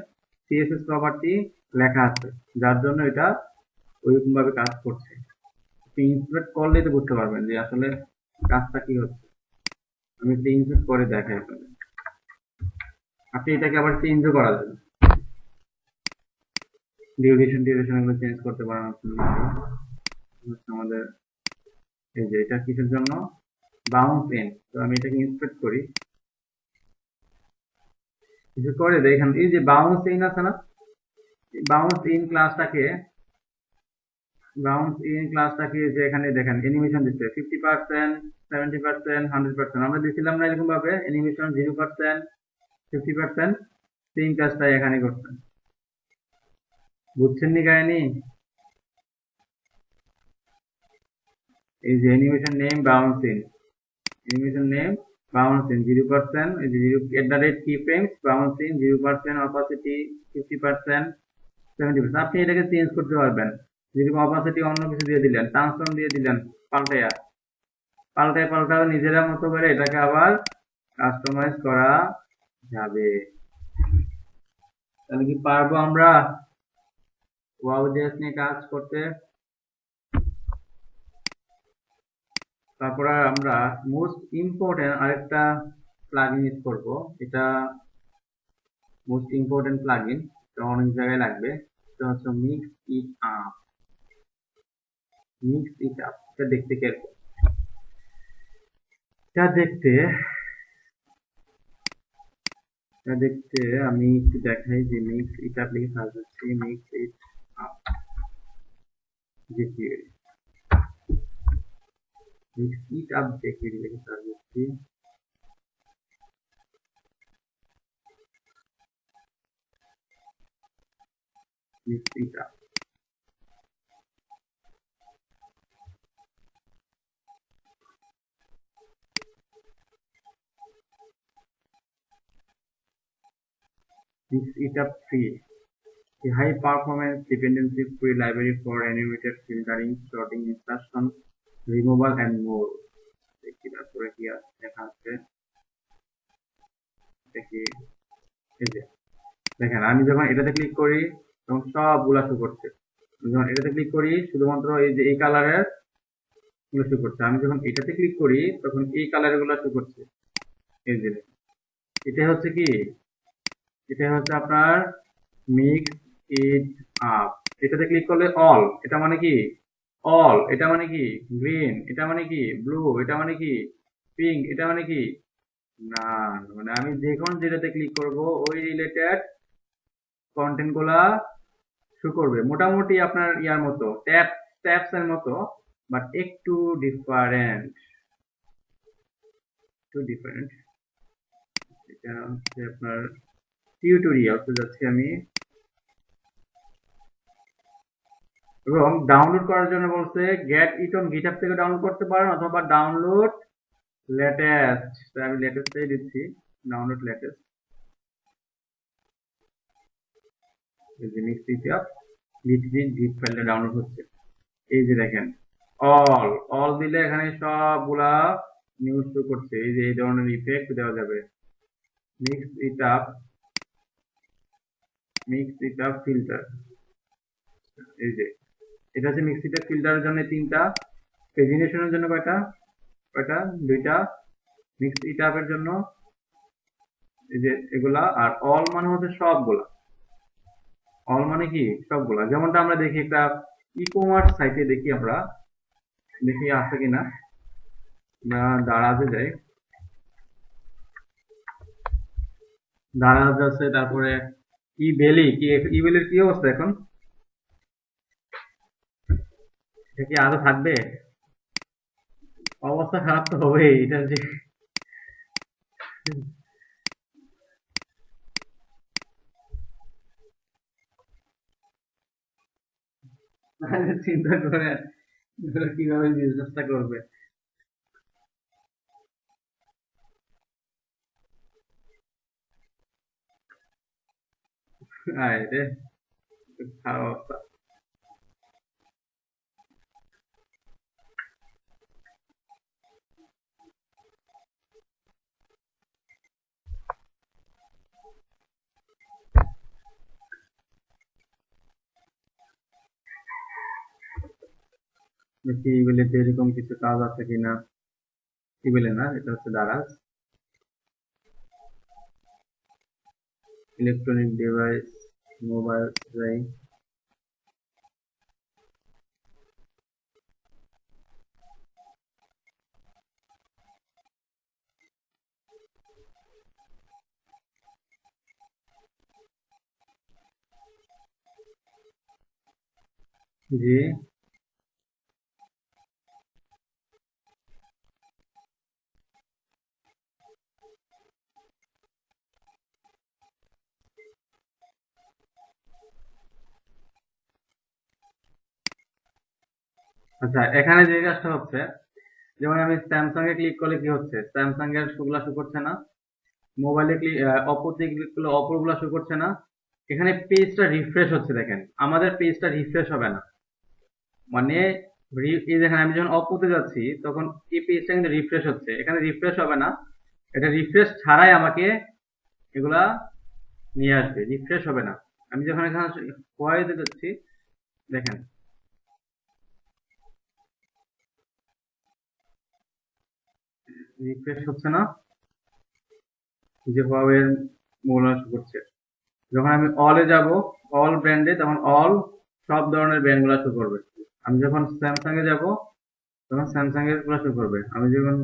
সিএসএস প্রপার্টি লেখা আছে, যার জন্য এটা ওইরকম ভাবে কাজ করছে। ইনস্পেক্ট করলেই তো বুঝতে পারবেন যে আসলে কাজটা কি হচ্ছে। আমি একটা ইনস্পেক্ট করে দেখাই আপনাদের। আপনি এটাকে আবার চেঞ্জও করা যাবে, ডিউরেশন এগুলো চেঞ্জ করতে পারেন আপনি। আমাদের এই যে এটা কিসের জন্য, বাউন্স ইন, তো আমি এটাকে ইন্সপেক্ট করি, কিছু করে দেখেন এই যে বাউন্স ইন আছে না, বাউন্স ইন ক্লাসটাকে, যে এখানে দেখেন অ্যানিমেশন দিচ্ছে 50%, 70%, 100%, আমরা দিছিলাম না এরকম ভাবে অ্যানিমেশন 0%, 50%, সেম কাজটাই এখানে করছেন। বুঝছেন নি কাহিনী? এই যে animation name bounce in, animation name bounce in 0%, এই যে 0 keyframes বাউন্স ইন 0%, অপাসিটি 50%, 70%। আপনি এটাকে চেঞ্জ করতে পারবেন, যদি অপাসিটি অন্য কিছু দিয়ে দিলেন, ট্রান্সফর্ম দিয়ে দিলেন, পাল্টায় নিজেরা মতো করে এটাকে আবার কাস্টমাইজ করা যাবে। তাহলে কি পারবো আমরা ওয়াও.js নিয়ে কাজ করতে? তারপর আমরা মোস্ট ইম্পর্টেন্ট আরেকটা প্লাগইন ইউজ করব, এটা মোস্ট ইম্পর্টেন্ট প্লাগইন, এটা অনেক জায়গায় লাগবে, এটা হচ্ছে মিক্স ইট আপ। এটা দেখতে কেরকম, এটা দেখতে আমি একটু দেখাই যে মিক্স ইট আপ লিখে সার্চ করছি, মিক্স ইট আপ, দেখি মিক্স ইট আপ দেখি লিখে সার্চ করছি, mix it up. Mix it up free, A high performance dependency free library for animated filtering, sorting instructions, removal and more. দেখি তারপরে কি দেখা যাচ্ছে, দেখি এই যে দেখেন আমি যখন এটাতে ক্লিক করি তখন সবগুলা শো করছে। আমি যখন এটাতে ক্লিক করি শুধুমাত্র এই যে এই কালারের গুলো শো করছে। আমি যখন এটাতে ক্লিক করি তখন এই কালারের গুলো শো করছে। এই যে এটা হচ্ছে কি, এটা হচ্ছে আপনার মিক্স ইট আপ। এটাতে ক্লিক করলে অল, এটা মানে কি অল, এটা মানে কি গ্রিন, এটা মানে কি ব্লু, এটা মানে কি পিঙ্ক, এটা মানে কি না, মানে আমি যখন যেটাতে ক্লিক করব ওই রিলেটেড কন্টেন্ট গুলা শো করবে। মোটামুটি আপনার ইয়ার মতো ট্যাপস এর মতো, বাট একটু ডিফারেন্ট, এটা হচ্ছে আপনার টিউটোরিয়ালতে যাচ্ছি আমি। এবং ডাউনলোড করার জন্য বলছে গেট ইট অন গিটহাব থেকে ডাউনলোড করতে পারেন অথবা ডাউনলোড লেটেস্ট। তাই আমি লেটেস্টটাই দিচ্ছি, ডাউনলোড লেটেস্ট। এই যে মিক্সিটা জিপ ফাইলটা ডাউনলোড হচ্ছে। এই যে দেখেন অল অল দিলে এখানে সবগুলা নিউজ শো করছে। এই যে এই ধরনের ইফেক্ট দেওয়া যাবে। মিক্স ইট আপ ফিল্টার, এই যে এটা হচ্ছে মিক্স ইট আপ ফিল্টারের জন্য তিনটা, পেজিনেশনের জন্য কয়টা দুইটা, মিক্স ইট আপের জন্য এই যে এগুলা, আর অল মানে হচ্ছে সবগুলা। অল মানে কি সবগুলা। যেমনটা আমরা দেখি একটা ই কমার্স সাইটে দেখি, আমরা দেখি আছে কিনা, আমরা দারাজে যাই, দারাজ আছে, তারপরে ইবেলির কি অবস্থা এখন, এটা কি আরো থাকবে? অবস্থা খারাপ তো হবেই এটা যে চিন্তা করে কিভাবে বিজনেসটা করবে। রে খারাপ অবস্থা। দেখি ইবেলিতে এরকম কিছু কাজ আছে কিনা। ইবেলে না, এটা হচ্ছে দারাজ, ইলেকট্রনিক ডিভাইস, মোবাইল যাই। জি আচ্ছা, এখানে যে কাজটা হচ্ছে, যেমন আমি স্যামসাং এ ক্লিক করলে কি হচ্ছে, স্যামসাং এর শোগুলা শো করছে না। মোবাইলে ক্লিক অপোতে ক্লিক করলে অপর গুলা শো করছে না। এখানে পেজটা রিফ্রেশ হচ্ছে, দেখেন আমাদের পেজটা রিফ্রেশ হবে না। মানে এই দেখেন আমি যখন অপোতে যাচ্ছি তখন এই পেজটা কিন্তু রিফ্রেশ হচ্ছে, এখানে রিফ্রেশ হবে না। এটা রিফ্রেশ ছাড়াই আমাকে এগুলা নিয়ে আসবে, রিফ্রেশ হবে না। আমি যখন এখানে হোয়াইতে যাচ্ছি দেখেন রিফ্রেশ হচ্ছে না, যে হুয়াওয়ের মূল্যায়ন করছে। যখন আমি অলে যাব, অল ব্র্যান্ডে, তখন অল সব ধরনের ব্র্যান্ড গুলা শো করবে। আমি যখন স্যামসাং এ যাব তখন স্যামসাং এর গুলা শো করবে। আমি যখন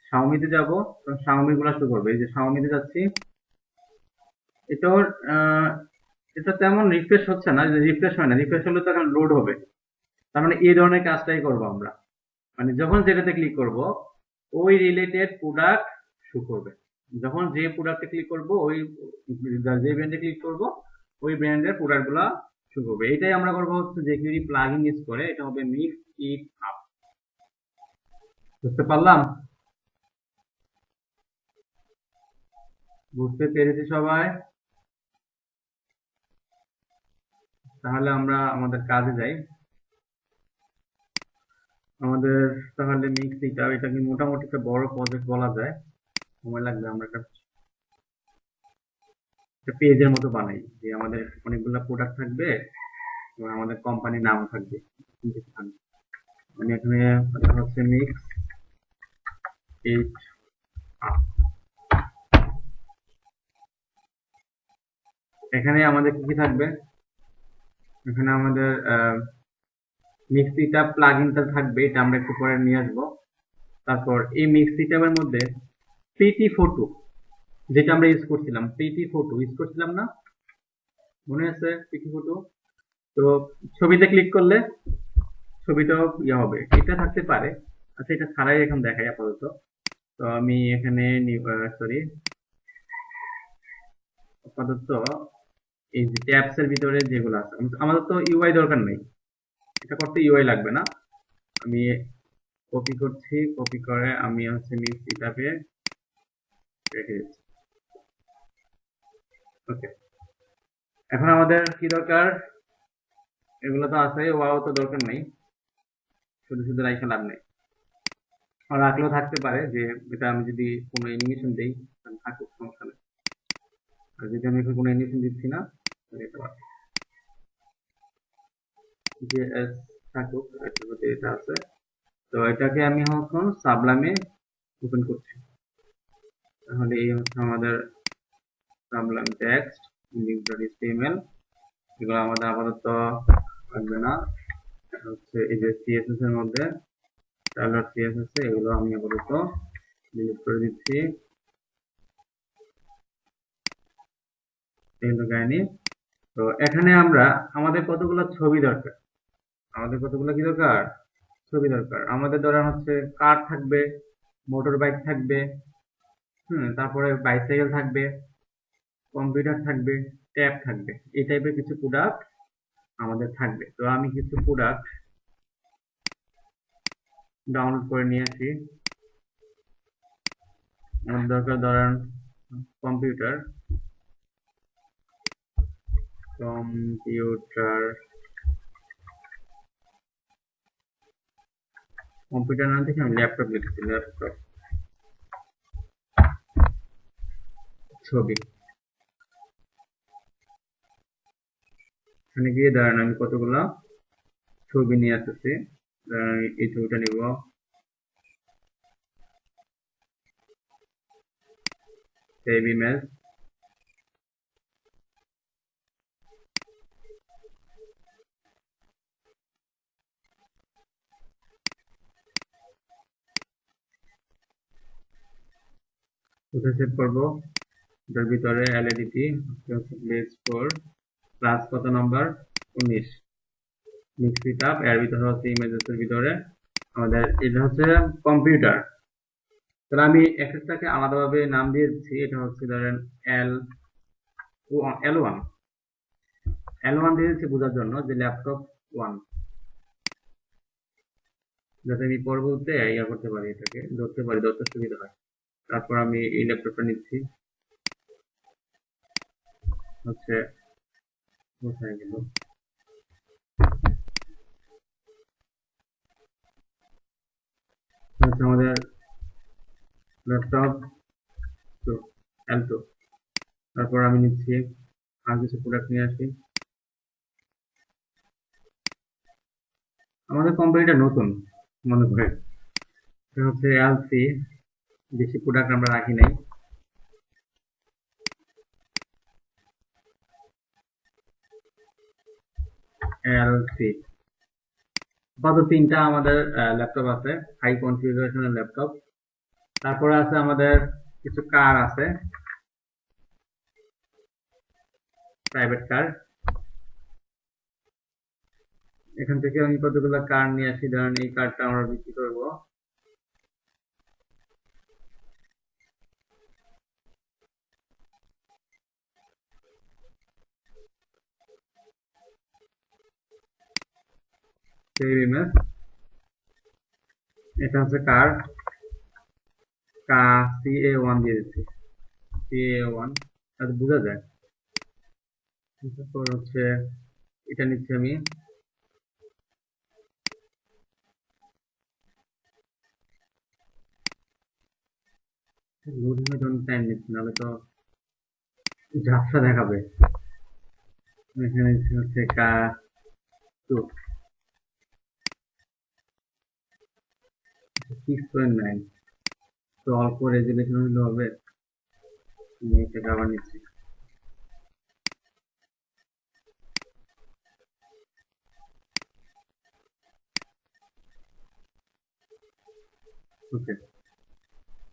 শাওমিতে যাব তখন শাওমি গুলা শো করবে। এই যে শাওমিতে যাচ্ছি, এটাও আহ, এটা তেমন রিফ্রেশ হচ্ছে না, রিফ্রেশ হয় না, রিফ্রেশ হলে তখন লোড হবে। তার মানে এই ধরনের কাজটাই করব আমরা, মানে যখন যেটাতে ক্লিক করব ওই রিলেটেড প্রোডাক্ট শো করবে। যখন যে প্রোডাক্টে ক্লিক করব ওই যে ব্র্যান্ডে ক্লিক করব ওই ব্র্যান্ডের প্রোডাক্ট গুলা শো করবে। এটাই আমরা করবো হচ্ছে jQuery প্লাগইন ইউজ করে। এটা হবে মিক্স ইট আপ। বুঝতে পারলাম? বুঝতে পেরেছি সবাই? তাহলে আমরা আমাদের কাজে যাই। আমাদের তাহলে মিক্স এটাকে মোটামুটি একটা বড় প্রজেক্ট বলা যায়। সময় লাগবে, আমরা একটা পেজের মতো বানাই, যে আমাদের অনেকগুলো প্রোডাক্ট থাকবে এবং আমাদের কোম্পানির নাম থাকবে। আমি এখানে হচ্ছে মিক্স এইচ এখানে আমাদের কি কি থাকবে? এখানে আমাদের মিক্স ইটআপ প্লাগইনটা থাকবে, এটা আমরা একটু পরে নিয়ে আসবো। তারপর এই মিক্স ইটআপের মধ্যে পিটি ফটো, যেটা আমরা ইউজ করছিলাম, পিটি ফটো ইউজ করছিলাম না, মনে আছে? PT photo. তো ছবিতে ক্লিক করলে ছবিটাও হবে, এটা থাকতে পারে। আচ্ছা, এটা ছাড়াই এখন দেখাই আপাতত। তো আমি এখানে সরি, আপাতত এই যে ট্যাবস এর ভিতরে যেগুলো আছে, আমাদের তো ইউআই দরকার নেই, এটা করতে ইউআই লাগবে না। আমি কপি করছি, কপি করে আমি হচ্ছে মিক্স ইটআপে রেখে দিচ্ছি। ওকে, এখন আমাদের কি দরকার? এগুলো তো আছে, ওয়াও তো দরকার নেই, শুধু শুধু রাইখা লাভ নেই। আর রাখলেও থাকতে পারে, যে এটা আমি যদি কোনো অ্যানিমেশন দেই তাহলে থাকুক, সমস্যা নেই। আর যদি আমি এখন কোনো অ্যানিমেশন দিচ্ছি না তাহলে এটা বাদ। যে এস থাকুক, এটার মধ্যে এটা আছে। তো এটাকে আমি এখন সাবলামে ওপেন করছি। তাহলে এই হচ্ছে আমাদের সাবলাম টেক্সট index.html। এগুলো আমাদের আপাতত লাগবে না। হচ্ছে এই যে সিএসএস এর মধ্যে style.css এগুলো আমি আপাতত ডিলিট করে দিচ্ছি, এগুলো গায়নি। তো এখানে আমরা আমাদের কতগুলো ছবি দরকার, আমাদের কতগুলো কি দরকার? ছবি দরকার। আমাদের ধরেন হচ্ছে কার থাকবে, মোটর বাইক থাকবে, তারপরে বাইসাইকেল থাকবে, কম্পিউটার থাকবে, ট্যাব থাকবে, এই টাইপের কিছু প্রোডাক্ট আমাদের থাকবে। তো আমি কিছু প্রোডাক্ট ডাউনলোড করে নিয়ে আসি। আমার দরকার ধরেন কম্পিউটার, কম্পিউটার কম্পিউটার নাম থেকে আমি ল্যাপটপ লিখেছি, ল্যাপটপ। ছবি, এখানে গিয়ে দাঁড়ান আমি কতগুলো ছবি নিয়ে আসতেছি। এই ছবিটা নিব, সেভ ইমেজ। কোথায় সেভ করবো? এটার ভিতরে এলএডিটি প্লেস ফোর ক্লাস কত নাম্বার? 19। মিক্স ইট আপ, এর ভিতরে হচ্ছে ইমেজেস এর ভিতরে আমাদের এটা হচ্ছে কম্পিউটার। তাহলে আমি এক একটাকে আলাদাভাবে নাম দিয়ে দিচ্ছি। এটা হচ্ছে ধরেন এল এল ওয়ান, এল ওয়ান দিয়ে দিচ্ছি বোঝার জন্য যে ল্যাপটপ ওয়ান, যাতে আমি পরবর্তীতে ইয়া করতে পারি, এটাকে ধরতে পারি, ধরতে সুবিধা হয়। তারপর আমি এই ল্যাপটপটা নিচ্ছি, হচ্ছে কোথায় গেল, হচ্ছে আমাদের ল্যাপটপ তো এল2। তারপর আমি নিচ্ছি আর কিছু প্রোডাক্ট নিয়ে আসি। আমাদের কোম্পানিটা নতুন মনে করে, এটা হচ্ছে এল3, বেশি প্রোডাক্ট আমরা রাখি নাই। এল3 আপাতত 3টা আমাদের ল্যাপটপ আছে, হাই কনফিগারেশনের ল্যাপটপ। তারপরে আছে আমাদের কিছু কার আছে, প্রাইভেট কার। এখান থেকে আমি কতগুলো কার নিয়ে আসি, ধরেন এই কারটা আমরা বিক্রি করবো। সেভ ইমেজ, এটা হচ্ছে কার, CA1 দিয়ে দিচ্ছি, CA1 তাতে বোঝা যায়। তারপর হচ্ছে এটা নিচ্ছি আমি। লোডিং এর জন্য টাইম নিচ্ছে, নাহলে তো ঝাপসা দেখাবে। এখানে হচ্ছে কা টু 6.9, তো অল্প রেজুলেশন হলে হবে। আমি এটাকে আবার নিচ্ছি। ওকে,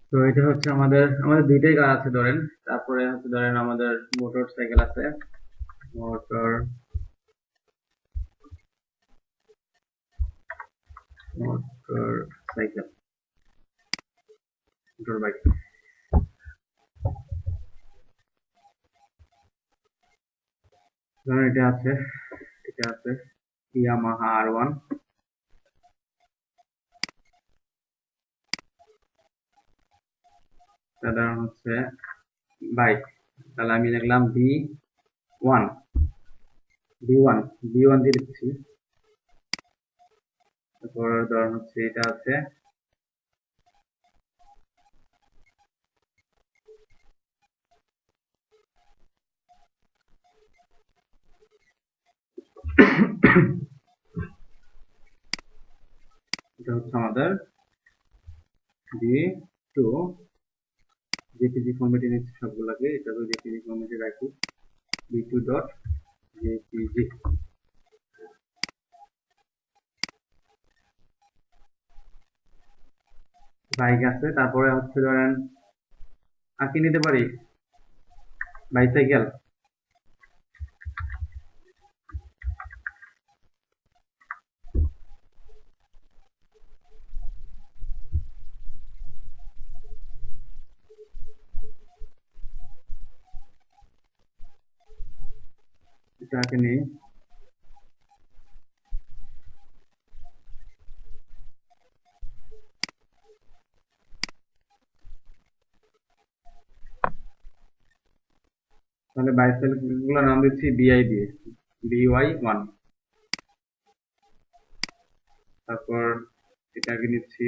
তো এটা হচ্ছে আমাদের দুইটাই কার আছে ধরেন। তারপরে হচ্ছে ধরেন আমাদের মোটর সাইকেল আছে, motor motor cycle, motor bike. ধরেন এটা আছে ইয়ামাহা R1, সাধারণ হচ্ছে বাইক। তাহলে আমি লিখলাম B1 B1 দিয়ে দিচ্ছি। তারপর ধরেন হচ্ছে এটা আছে এটা হচ্ছে আমাদের B2, জেপিজি ফরম্যাটে নিচ্ছি সবগুলোকে, এটাকে জেপিজি ফরম্যাটে রাখি, B2.jpg। বাইক আছে, তারপরে হচ্ছে ধরেন আর কি নিতে পারি, বাইসাইকেল। এটাকে নেই। তাহলে বাইসাইকেল গুলোর নাম দিচ্ছি BI দিয়ে, BY1। তারপর এটাকে নিচ্ছি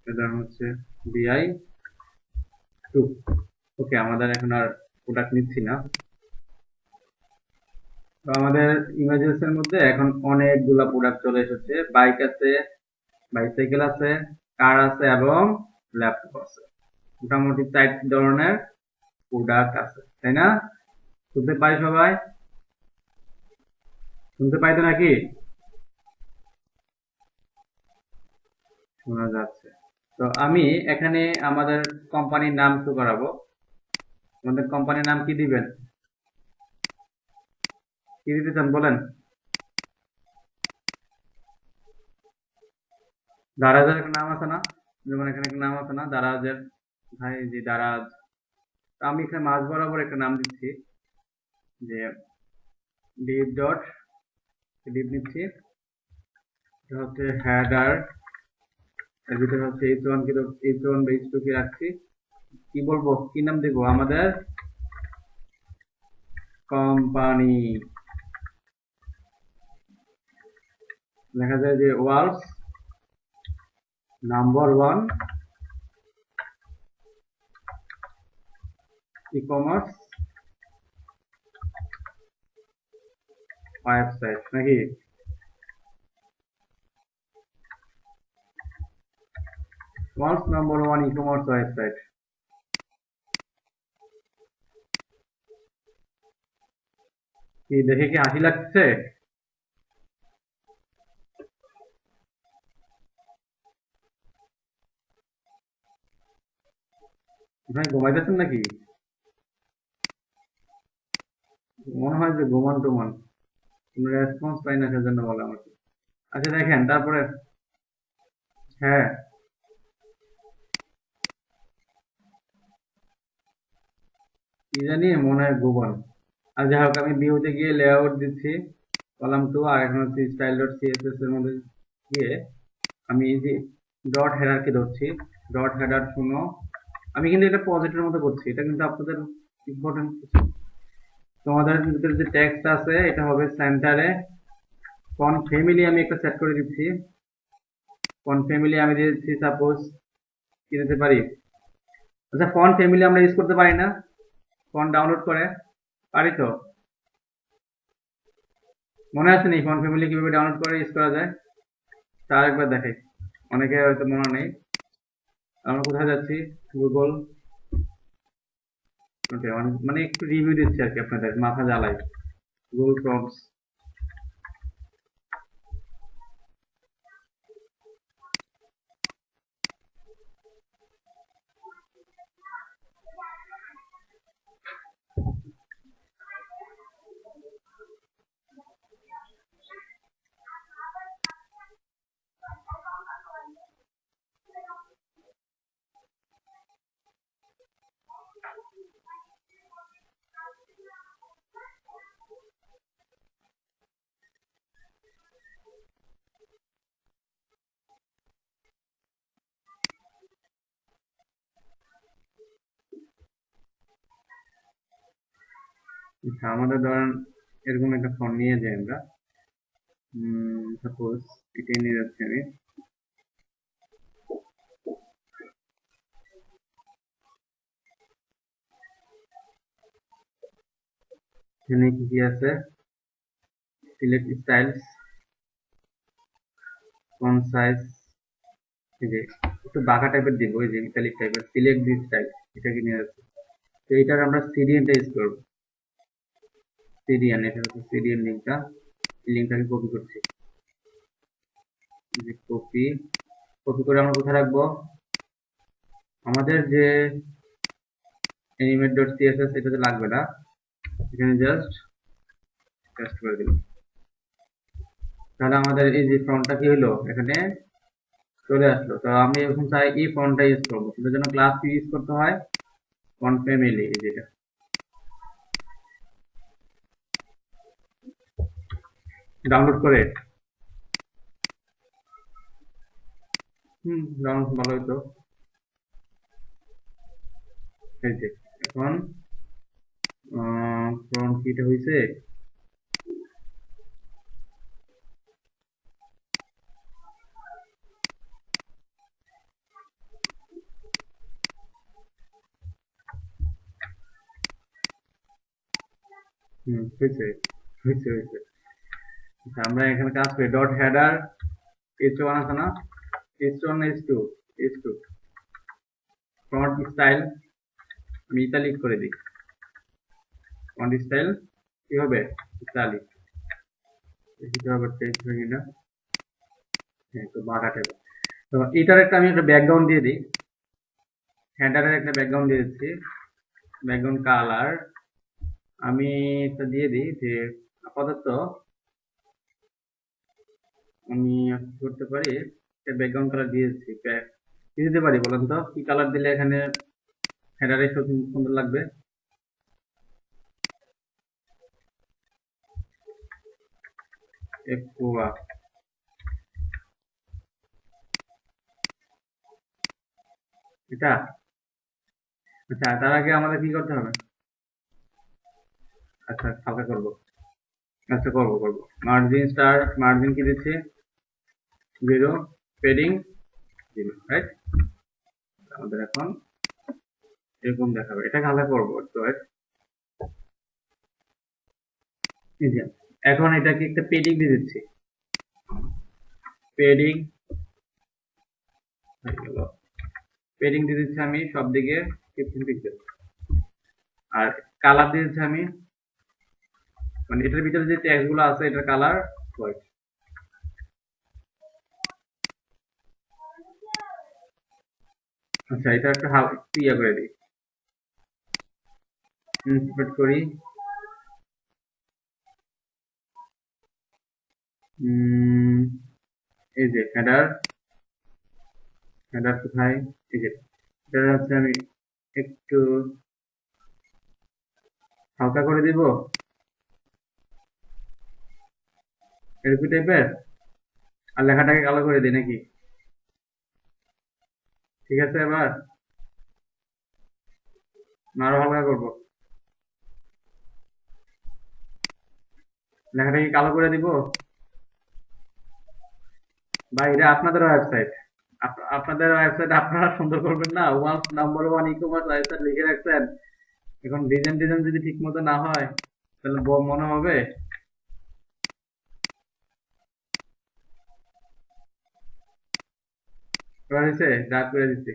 এটার হচ্ছে BI2। ওকে, আমাদের এখন আর প্রোডাক্ট নিচ্ছি না। তো আমাদের ইমেজেস এর মধ্যে এখন অনেকগুলা প্রোডাক্ট চলে এসেছে। বাইক আছে, বাইসাইকেল আছে, কার আছে এবং ল্যাপটপ আছে। মোটামুটি 4 ধরনের প্রোডাক্ট আছে, তাই না? শুনতে পাই সবাই? শুনতে পাই তো নাকি? শোনা যাচ্ছে। তো আমি এখানে আমাদের কোম্পানির নাম শো করাবো। আমাদের কোম্পানির নাম কি দিবেন? কি দিতে চান বলেন? দারাজের একটা নাম আছে না? যেমন এখানে একটা নাম আছে না, দারাজের। ভাই যে দারাজ, আমি এখানে মাঝ বরাবর একটা নাম দিচ্ছি, যে ডিপ ডট, ডিপ নিচ্ছি। এটা হচ্ছে হেডার, এর ভিতরে হচ্ছে H1 কি, H1 বা H2 কি রাখছি। কি বলবো, কি নাম দেবো? আমাদের কোম্পানি। দেখা যায় যে ওয়ার্ল্ডস নাম্বার 1 ই-কমার্স ওয়েবসাইট নাকি? World's number 1 e-commerce website. কি দেখে কি হাসি লাগছে? ভাই ঘুমাইতেছেন নাকি? মনে হয় যে ঘুমান টুমান, কোনো রেসপন্স পাই না, সেজন্য বলে আমাকে। আচ্ছা দেখেন তারপরে, হ্যাঁ কি জানি, মনে হয় ভুবন। আর যাই হোক, আমি ভিউতে গিয়ে লেআউট দিচ্ছি, কলাম 2, আর এখন হচ্ছে স্টাইল ডট সিএসএস এর মধ্যে গিয়ে আমি এই যে ডট হেডার কে ধরছি, ডট হেডার 0 আমি কিন্তু এটা প্রজেক্টের মতো করছি, এটা কিন্তু আপনাদের ইম্পর্টেন্ট কিছু। তোমাদের ভিতরে যে টেক্সট আছে এটা হবে সেন্টারে। ফন্ট ফ্যামিলি আমি একটা সেট করে দিচ্ছি। ফন্ট ফ্যামিলি আমি দিয়ে দিচ্ছি সাপোজ কি দিতে পারি। আচ্ছা, ফন্ট ফ্যামিলি আমরা ইউজ করতে পারি না? ফন্ট ডাউনলোড করে পারি তো? মনে আছে নি ফন্ট ফ্যামিলি কিভাবে ডাউনলোড করে ইউজ করা যায়? তার একবার দেখাই, অনেকে হয়তো মনে নেই। আমরা কোথায় যাচ্ছি? গুগল। ওকে, মানে একটু রিভিউ দিচ্ছি আর কি, আপনাদের মাথা জ্বালাই। Google prompts. আচ্ছা, আমাদের ধরেন এরকম একটা ফন্ট নিয়ে যাই আমরা। সাপোজ এটাই নিয়ে যাচ্ছি আমি। এখানে কি কি আছে? সিলেক্ট স্টাইলস, ফন্ট সাইজ, এই যে একটু বাঁকা টাইপের দিব, এই যে ইটালিক টাইপের, সিলেক্ট দিস স্টাইল, এটাকে নিয়ে যাচ্ছে। তো এটার আমরা সিডিএনটা ইউজ করবো। সিডিএন, এটা হচ্ছে সিডিএন লিঙ্কটা। এই লিঙ্কটাকে কপি করছি। কপি কপি করে আমরা কোথায় রাখবো? আমাদের যে অ্যানিমেট ডট সিএসএস এটাতে লাগবে না, এখানে জাস্ট পেস্ট করে দিলাম। তাহলে আমাদের এই যে ফন্টটা কি হলো, এখানে চলে আসলো। তো আমি এখন চাই এই ফন্টটা ইউজ করবো, সেটার জন্য ক্লাস কি ইউজ করতে হয়? ফন্ট ফ্যামিলি, এই যেটা ডাউনলোড করে। ডাউনলোড ভালো হইতো। এই যে এখন ফন্ট কিটা হয়েছে। হয়েছে হয়েছে হয়েছে। আচ্ছা, আমরা এখানে কাজ করি ডট হেডার h1 আছে না, h1 h2 h2 font style আমি ইতালিক করে দিই। ফন্ট স্টাইল কি হবে? ইতালিক। এটা হবে টেক্সট ভ্যানিলা। হ্যাঁ, তো বাঁকা টাইপ। তো এটার একটা আমি একটা ব্যাকগ্রাউন্ড দিয়ে দিই। হেডারের একটা ব্যাকগ্রাউন্ড দিয়ে দিচ্ছি। ব্যাকগ্রাউন্ড কালার আমি এটা দিয়ে দিই যে আপাতত আমি কি করতে পারি, ব্যাকগ্রাউন্ড কালার দিয়ে দিচ্ছি। কি দিতে পারি বলেন তো? কি কালার দিলে এখানে হেডারে সুন্দর লাগবে? একুয়া। এটা আচ্ছা, তার আগে আমাদের কি করতে হবে? আচ্ছা, হালকা করবো। আচ্ছা, করবো করবো। মার্জিন স্টার, মার্জিন কি দিচ্ছি? 0, পেডিং 0, রাইট? আমাদের এখন এরকম দেখাবে, এটাকে হালকা করবো একটু, right? এই যে, এখন এটাকে একটা পেডিং দিয়ে দিচ্ছি। পেডিং হয়ে গেল। পেডিং দিয়ে দিচ্ছি আমি সব দিকে 15 পিক্সেল। আর কালার দিয়ে দিচ্ছি আমি, মানে এটার ভিতরে যে টেক্সট গুলো আছে এটার কালার হোয়াইট। আচ্ছা, এটা একটা একটু ইয়া করে দিই, ইনস্পেক্ট করি। এই যে হেডার, হেডার কোথায়? এই যে এটা হচ্ছে আমি একটু হালকা করে দিব, এরকম টাইপের। আর লেখাটাকে কালো করে দিই নাকি? ঠিক আছে এবার? আরো হালকা করবো। লেখাটা কি কালো করে দিব? ভাই এটা আপনাদের ওয়েবসাইট, আপনাদের ওয়েবসাইট আপনারা সুন্দর করবেন না? নাম্বার 1 ই-কমার্স ওয়েবসাইট লিখে রাখছেন, এখন ডিজাইন ডিজাইন যদি ঠিক মতো না হয় তাহলে মনে হবে। এবার হয়েছে, ডার্ক করে দিচ্ছি,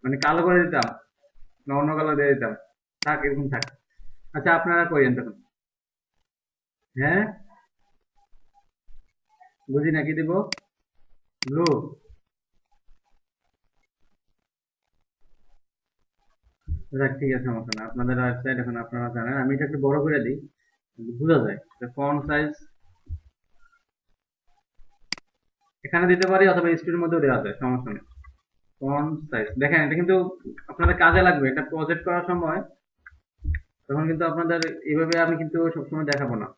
মানে কালো করে দিতাম না অন্য কালো দিয়ে দিতাম? থাক, এরকম থাক। আচ্ছা আপনারা করেন তখন। হ্যাঁ, বুঝি নাকি দিব? ব্লু? যাক ঠিক আছে, সমস্যা না, আপনাদের ওয়েবসাইট এখন আপনারা জানেন। আমি এটা একটু বড় করে দিই, বোঝা যায়। ফন্ট সাইজ এখানে দিতে পারি অথবা স্ক্রিনের মধ্যেও দেওয়া যায়, সমস্যা নেই। ফন্ট সাইজ দেখেন, এটা কিন্তু আপনাদের কাজে লাগবে, এটা প্রজেক্ট করার সময় তখন কিন্তু আপনাদের এইভাবে আমি কিন্তু সবসময় দেখাবো না।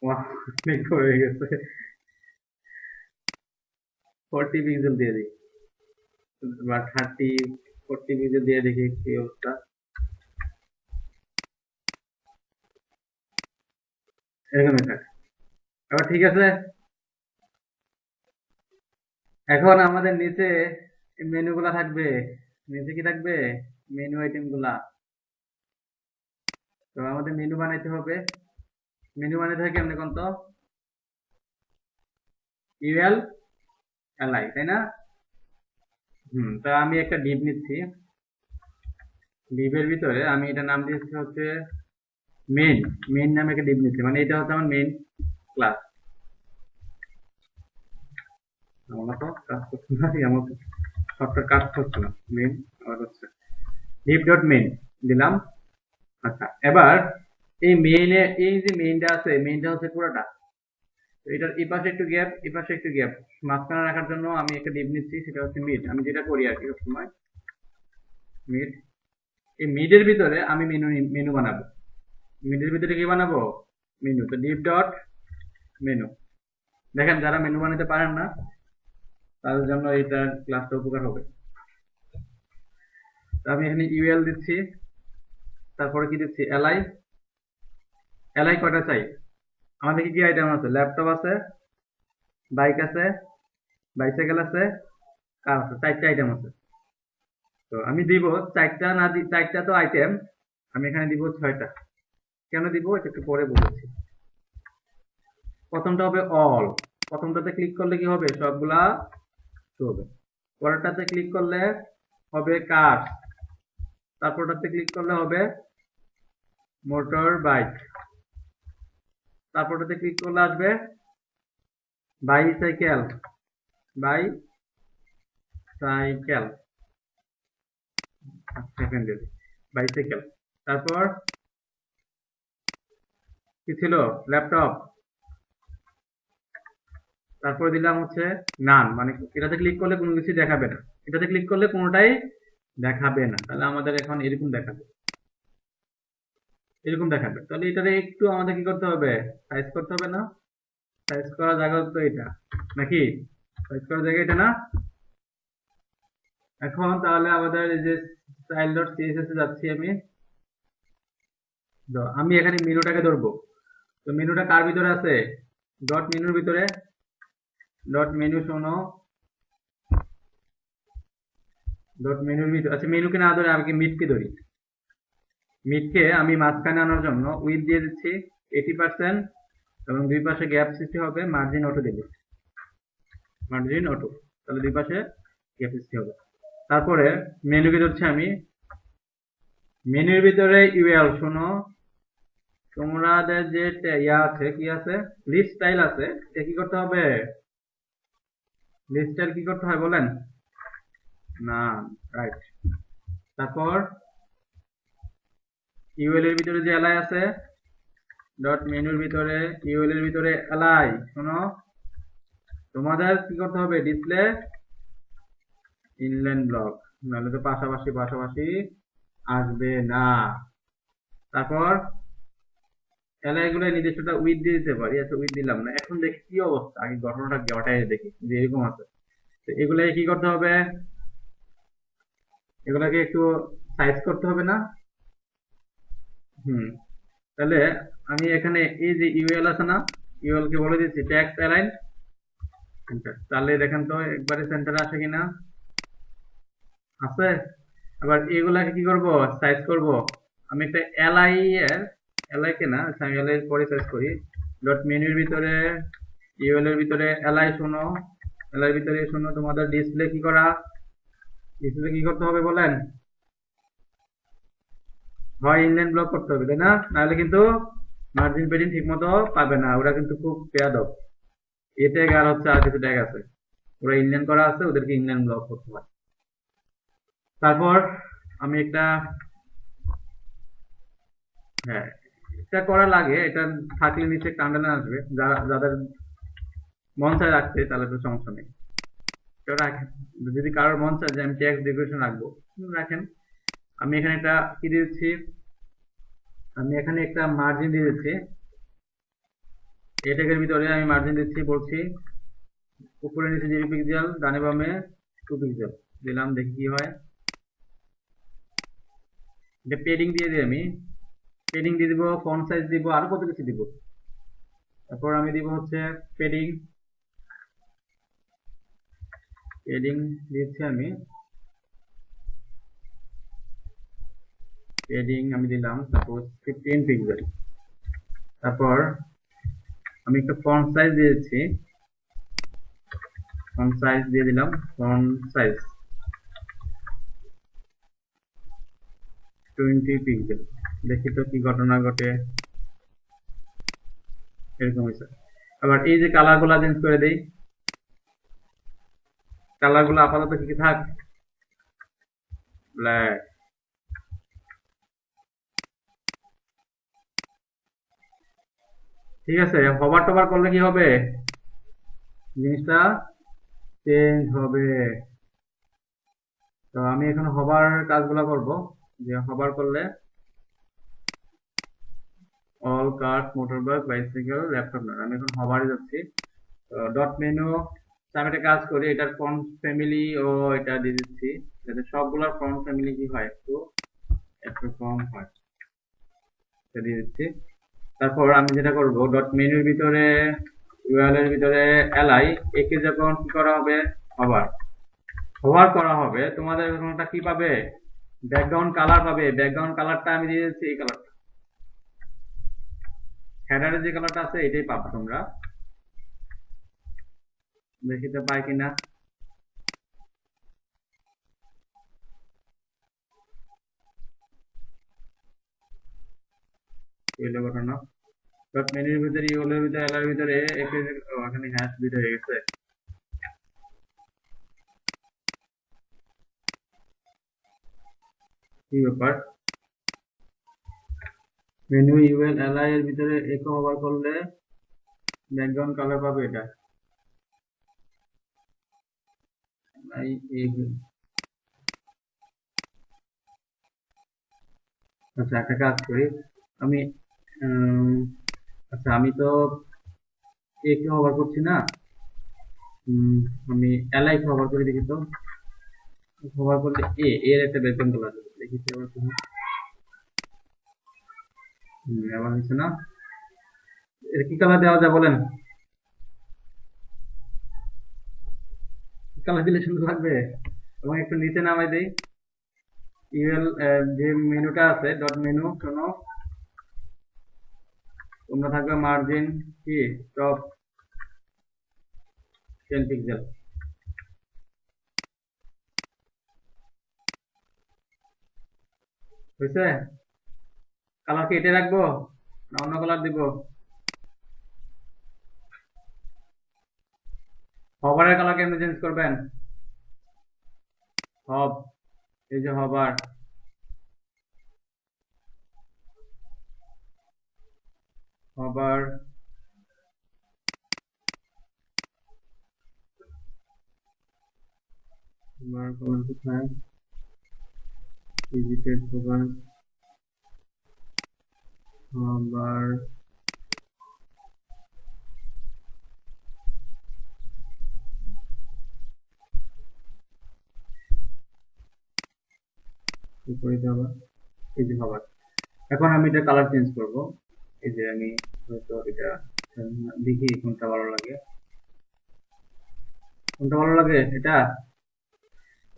ওয়াহ, অনেক হয়ে গেছে। 40 পিক্সেল দিয়ে দিই বা 40 পিক্সেল দিয়ে দেখি কি অবস্থা। এরকমই থাকে। এবার ঠিক আছে। এখন আমাদের নিচে মেনু গুলা থাকবে। নিচে কি থাকবে? মেনু আইটেম গুলা। তো আমাদের মেনু বানাইতে হবে। মেনু বানাইতে হয় কেমনে কোন তো? ইউএল এলআই, তাই না? তা আমি একটা ডিভ নিচ্ছি। ডিভের ভিতরে আমি এটা নাম দিচ্ছি হচ্ছে মেইন। মেইন নামে একটা ডিভ নিচ্ছি, মানে এটা হচ্ছে আমার মেইন ক্লাস। আমার তো কাজ করছে না, আমার সফটওয়্যার কাজ করছে না। মেইন আবার হচ্ছে ডিভ ডট মেইন দিলাম। আচ্ছা, এবার এই মেইনে এই যে মেইনটা আছে, মেইনটা হচ্ছে পুরোটা। তো এটার এই পাশে একটু গ্যাপ, এই পাশে একটু গ্যাপ, মাঝখানে রাখার জন্য আমি একটা ডিভ নিচ্ছি, সেটা হচ্ছে মিড। আমি যেটা করি আর কি সবসময়, মিড। এই মিডের ভিতরে আমি মেনু বানাবো। মিডের ভিতরে কি বানাবো? মেনু। তো ডিভ ডট মেনু। দেখেন, যারা মেনু বানাতে পারেন না তাদের জন্য এটা ক্লাসটা উপকার হবে। তো আমি এখানে ইউএল দিচ্ছি, তারপরে কি দিচ্ছি? এলআই। এলআই কয়টা চাই? আমাদের কি কি আইটেম আছে? ল্যাপটপ আছে, বাইক আছে, বাইসাইকেল আছে, কার আছে, 4টা আইটেম আছে। তো আমি দিব 4টা, না দিই 4টা তো আইটেম, আমি এখানে দিব 6টা। কেন দিব এটা একটু পরে বলেছি। প্রথমটা হবে অল। প্রথমটাতে ক্লিক করলে কি হবে? সবগুলা শো হবে। পরেরটাতে ক্লিক করলে হবে কার। তারপরটাতে ক্লিক করলে হবে মোটর বাইক। তারপরটাতে ক্লিক করলে আসবে বাইসাইকেল। বাইসাইকেল, সেকেন্ডে বাইসাইকেল। তারপর কি ছিল? ল্যাপটপ। তারপরে দিলাম হচ্ছে নান, মানে এটাতে ক্লিক করলে কোনো কিছু দেখাবে না, এটাতে ক্লিক করলে কোনোটাই দেখাবে না। তাহলে আমাদের এখন এরকম দেখাবে, এরকম দেখাবে। তাহলে এটাতে একটু আমাদের কি করতে হবে? সাইজ করতে হবে না? সাইজ করা জায়গা তো এটা নাকি? সাইজ করা জায়গা এটা না? এখন তাহলে আমাদের এই যে স্টাইল ডট সিএসএস এ যাচ্ছি আমি। আমি এখানে মেনুটাকে ধরবো। তো মেনুটা কার ভিতরে আছে? ডট মেনুর ভিতরে। ডট মেনু শোনো, ডট মেনুর ভিতরে। আচ্ছা, মেনুকে না ধরে আমি মিডকে ধরি। মিডকে আমি মাঝখানে আনার জন্য উইথ দিয়ে দিচ্ছি 80%, এবং দুই পাশে গ্যাপ সৃষ্টি হবে, মার্জিন অটো দেব। মার্জিন অটো, তাহলে দুই পাশে গ্যাপ সৃষ্টি হবে। তারপরে মেনুকে ধরছি আমি। মেনুর ভিতরে ইউএল শোনো, তোমাদের যে ইয়া আছে, কি আছে? লিস্ট স্টাইল আছে, এটা কি করতে হবে? লিস্ট স্টাইল কি করতে হয় বলেন? না, রাইট। তারপর ইউএল এর ভিতরে যে এলআই আছে, ডট মেনুর ভিতরে ইউএল এর ভিতরে এলআই শোনো, তোমাদের কি করতে হবে? ডিসপ্লে ইনলাইন ব্লক, নাহলে তো পাশাপাশি পাশাপাশি আসবে না। তারপর এলআই গুলো নির্দিষ্টটা উইথ দিয়ে দিতে পারি। আচ্ছা, উইথ দিলাম না। এখন দেখি কি অবস্থা, আগে ঘটনাটা ঘটাই দেখি যে এরকম আছে। তো এগুলাই কি করতে হবে, এগুলাকে একটু সাইজ করতে হবে না? হুম, তাহলে আমি এখানে এই যে ইউএল আছে না, ইউএল কে বলে দিচ্ছি টেক্সট অ্যালাইন সেন্টার। তাহলে দেখেন তো একবারে সেন্টারে আসে কিনা, আছে। আবার এগুলাকে কি করব, সাইজ করব। আমি একটা এলআই এর, এলআই কে না, আচ্ছা আমি এলআই এর পরে সাইজ করি। ডট মেনুর ভিতরে ইউএল এর ভিতরে এলআই শোনো, এলআই এর ভিতরে শোনো তোমাদের ডিসপ্লে কি করা, ডিসপ্লে কি করতে হবে বলেন, হয় ইনলাইন ব্লক করতে হবে তাই না, নাহলে কিন্তু মার্জিন পেডিং ঠিক মতো পাবে না, ওরা কিন্তু খুব বেয়াদব। এ ট্যাগ আর হচ্ছে আর কিছু ট্যাগ আছে, ওরা ইনলাইন করা আছে, ওদেরকে ইনলাইন ব্লক করতে হয়। তারপর আমি একটা, হ্যাঁ এটা করা লাগে, এটা থাকলে নিচে একটা আন্ডারলাইন আসবে, যারা যাদের মন চায় রাখতে তাহলে তো সমস্যা নেই, কেউ রাখেন। যদি কারোর মন চায় যে আমি টেক্সট ডেকোরেশন রাখবো, রাখেন। আমি এখানে একটা কি দিচ্ছি, আমি এখানে একটা মার্জিন দিয়ে দিচ্ছি, এই ট্যাগের ভিতরে আমি মার্জিন দিচ্ছি, বলছি উপরে নিচে 0 পিক্সেল, ডানে বামে 2 পিক্সেল দিলাম, দেখি কি হয়। এটা পেডিং দিয়ে দিই, আমি পেডিং দিয়ে দিব, ফন্ট সাইজ দিব, আরো কত কিছু দিব। তারপর আমি দিব হচ্ছে পেডিং, পেডিং দিচ্ছি আমি, পেডিং আমি দিলাম সাপোজ 15 পিক্সেল। তারপর আমি একটা ফন্ট সাইজ দিয়ে দিচ্ছি, ফন্ট সাইজ দিয়ে দিলাম, ফন্ট সাইজ 20 পিক্সেল। দেখি তো কি ঘটনা ঘটে, এরকম হয়েছে। আবার এই যে কালার গুলা চেঞ্জ করে দেই, কালার গুলো আপাতত কি থাক, ব্ল্যাক। ঠিক আছে, হবার টবার করলে কি হবে, জিনিসটা চেঞ্জ হবে। তো আমি এখন হবার কাজগুলো করব, যে হবার করলে অল কার, মোটরবাইক, বাইসাইকেল, ল্যাপটপ না, আমি এখন হবারে যাচ্ছি। ডট মেনু, আমি একটা কাজ করি, এটার ফন্ট ফ্যামিলি ও এটা দিয়ে দিচ্ছি, যাতে সবগুলোর ফন্ট ফ্যামিলি কি হয়, একটু একটু কম হয়, এটা দিয়ে দিচ্ছি। তারপর আমি যেটা করব, ডট মেনুর ভিতরে ইউআরএল এর ভিতরে এলআই, একে যখন কি করা হবে, হবার, হোভার করা হবে, তোমাদের কোনটা কি পাবে, ব্যাকগ্রাউন্ড কালার পাবে। ব্যাকগ্রাউন্ড কালারটা আমি দিয়ে দিচ্ছি এই কালারটা, হেডারে যে কালারটা আছে এটাই পাবে তোমরা, দেখিতে পাই কিনা। এলো ঘটনা, ডট মেনুর ভিতরে ইউএল এর ভিতরে এলআর ভিতরে একে, এখানে হ্যাশ দুইটা হয়ে গেছে, কি ব্যাপার। মেনু ইউএল এলআই এর ভিতরে একে ওভার করলে ব্যাকগ্রাউন্ড কালার পাবে এটা, এই আচ্ছা একটা কাজ করি, আমি আচ্ছা আমি তো একে ওভার করছি না, আমি এলআই কে ওভার করে দেখি তো, ওভার করলে এর একটা ব্যাকগ্রাউন্ড কালার আসবে, দেখি তো আবার তুমি। আবার হচ্ছে না, এর কি কালার দেওয়া যায় বলেন, কি কালার দিলে সুন্দর লাগবে। এবং একটু নিচে নামাই দেই, ইউএল যে মেনুটা আছে, ডট মেনু শোনো, তোমরা থাকবে মার্জিন কি টপ 10 পিক্সেল, হয়েছে। কালার কি এটাই রাখবো না অন্য কালার দিব, হবারের কালার কেমনে চেঞ্জ করবেন, হব, এই যে হবার, হবার হবার কালার কোথায়, ভিজিটেড হবার, হবার করে দিতে হবে, এই যে হবে। এখন আমি এটা কালার চেঞ্জ করব। এই যে আমি হয়তো এটা দেখি কোনটা ভালো লাগে, এটা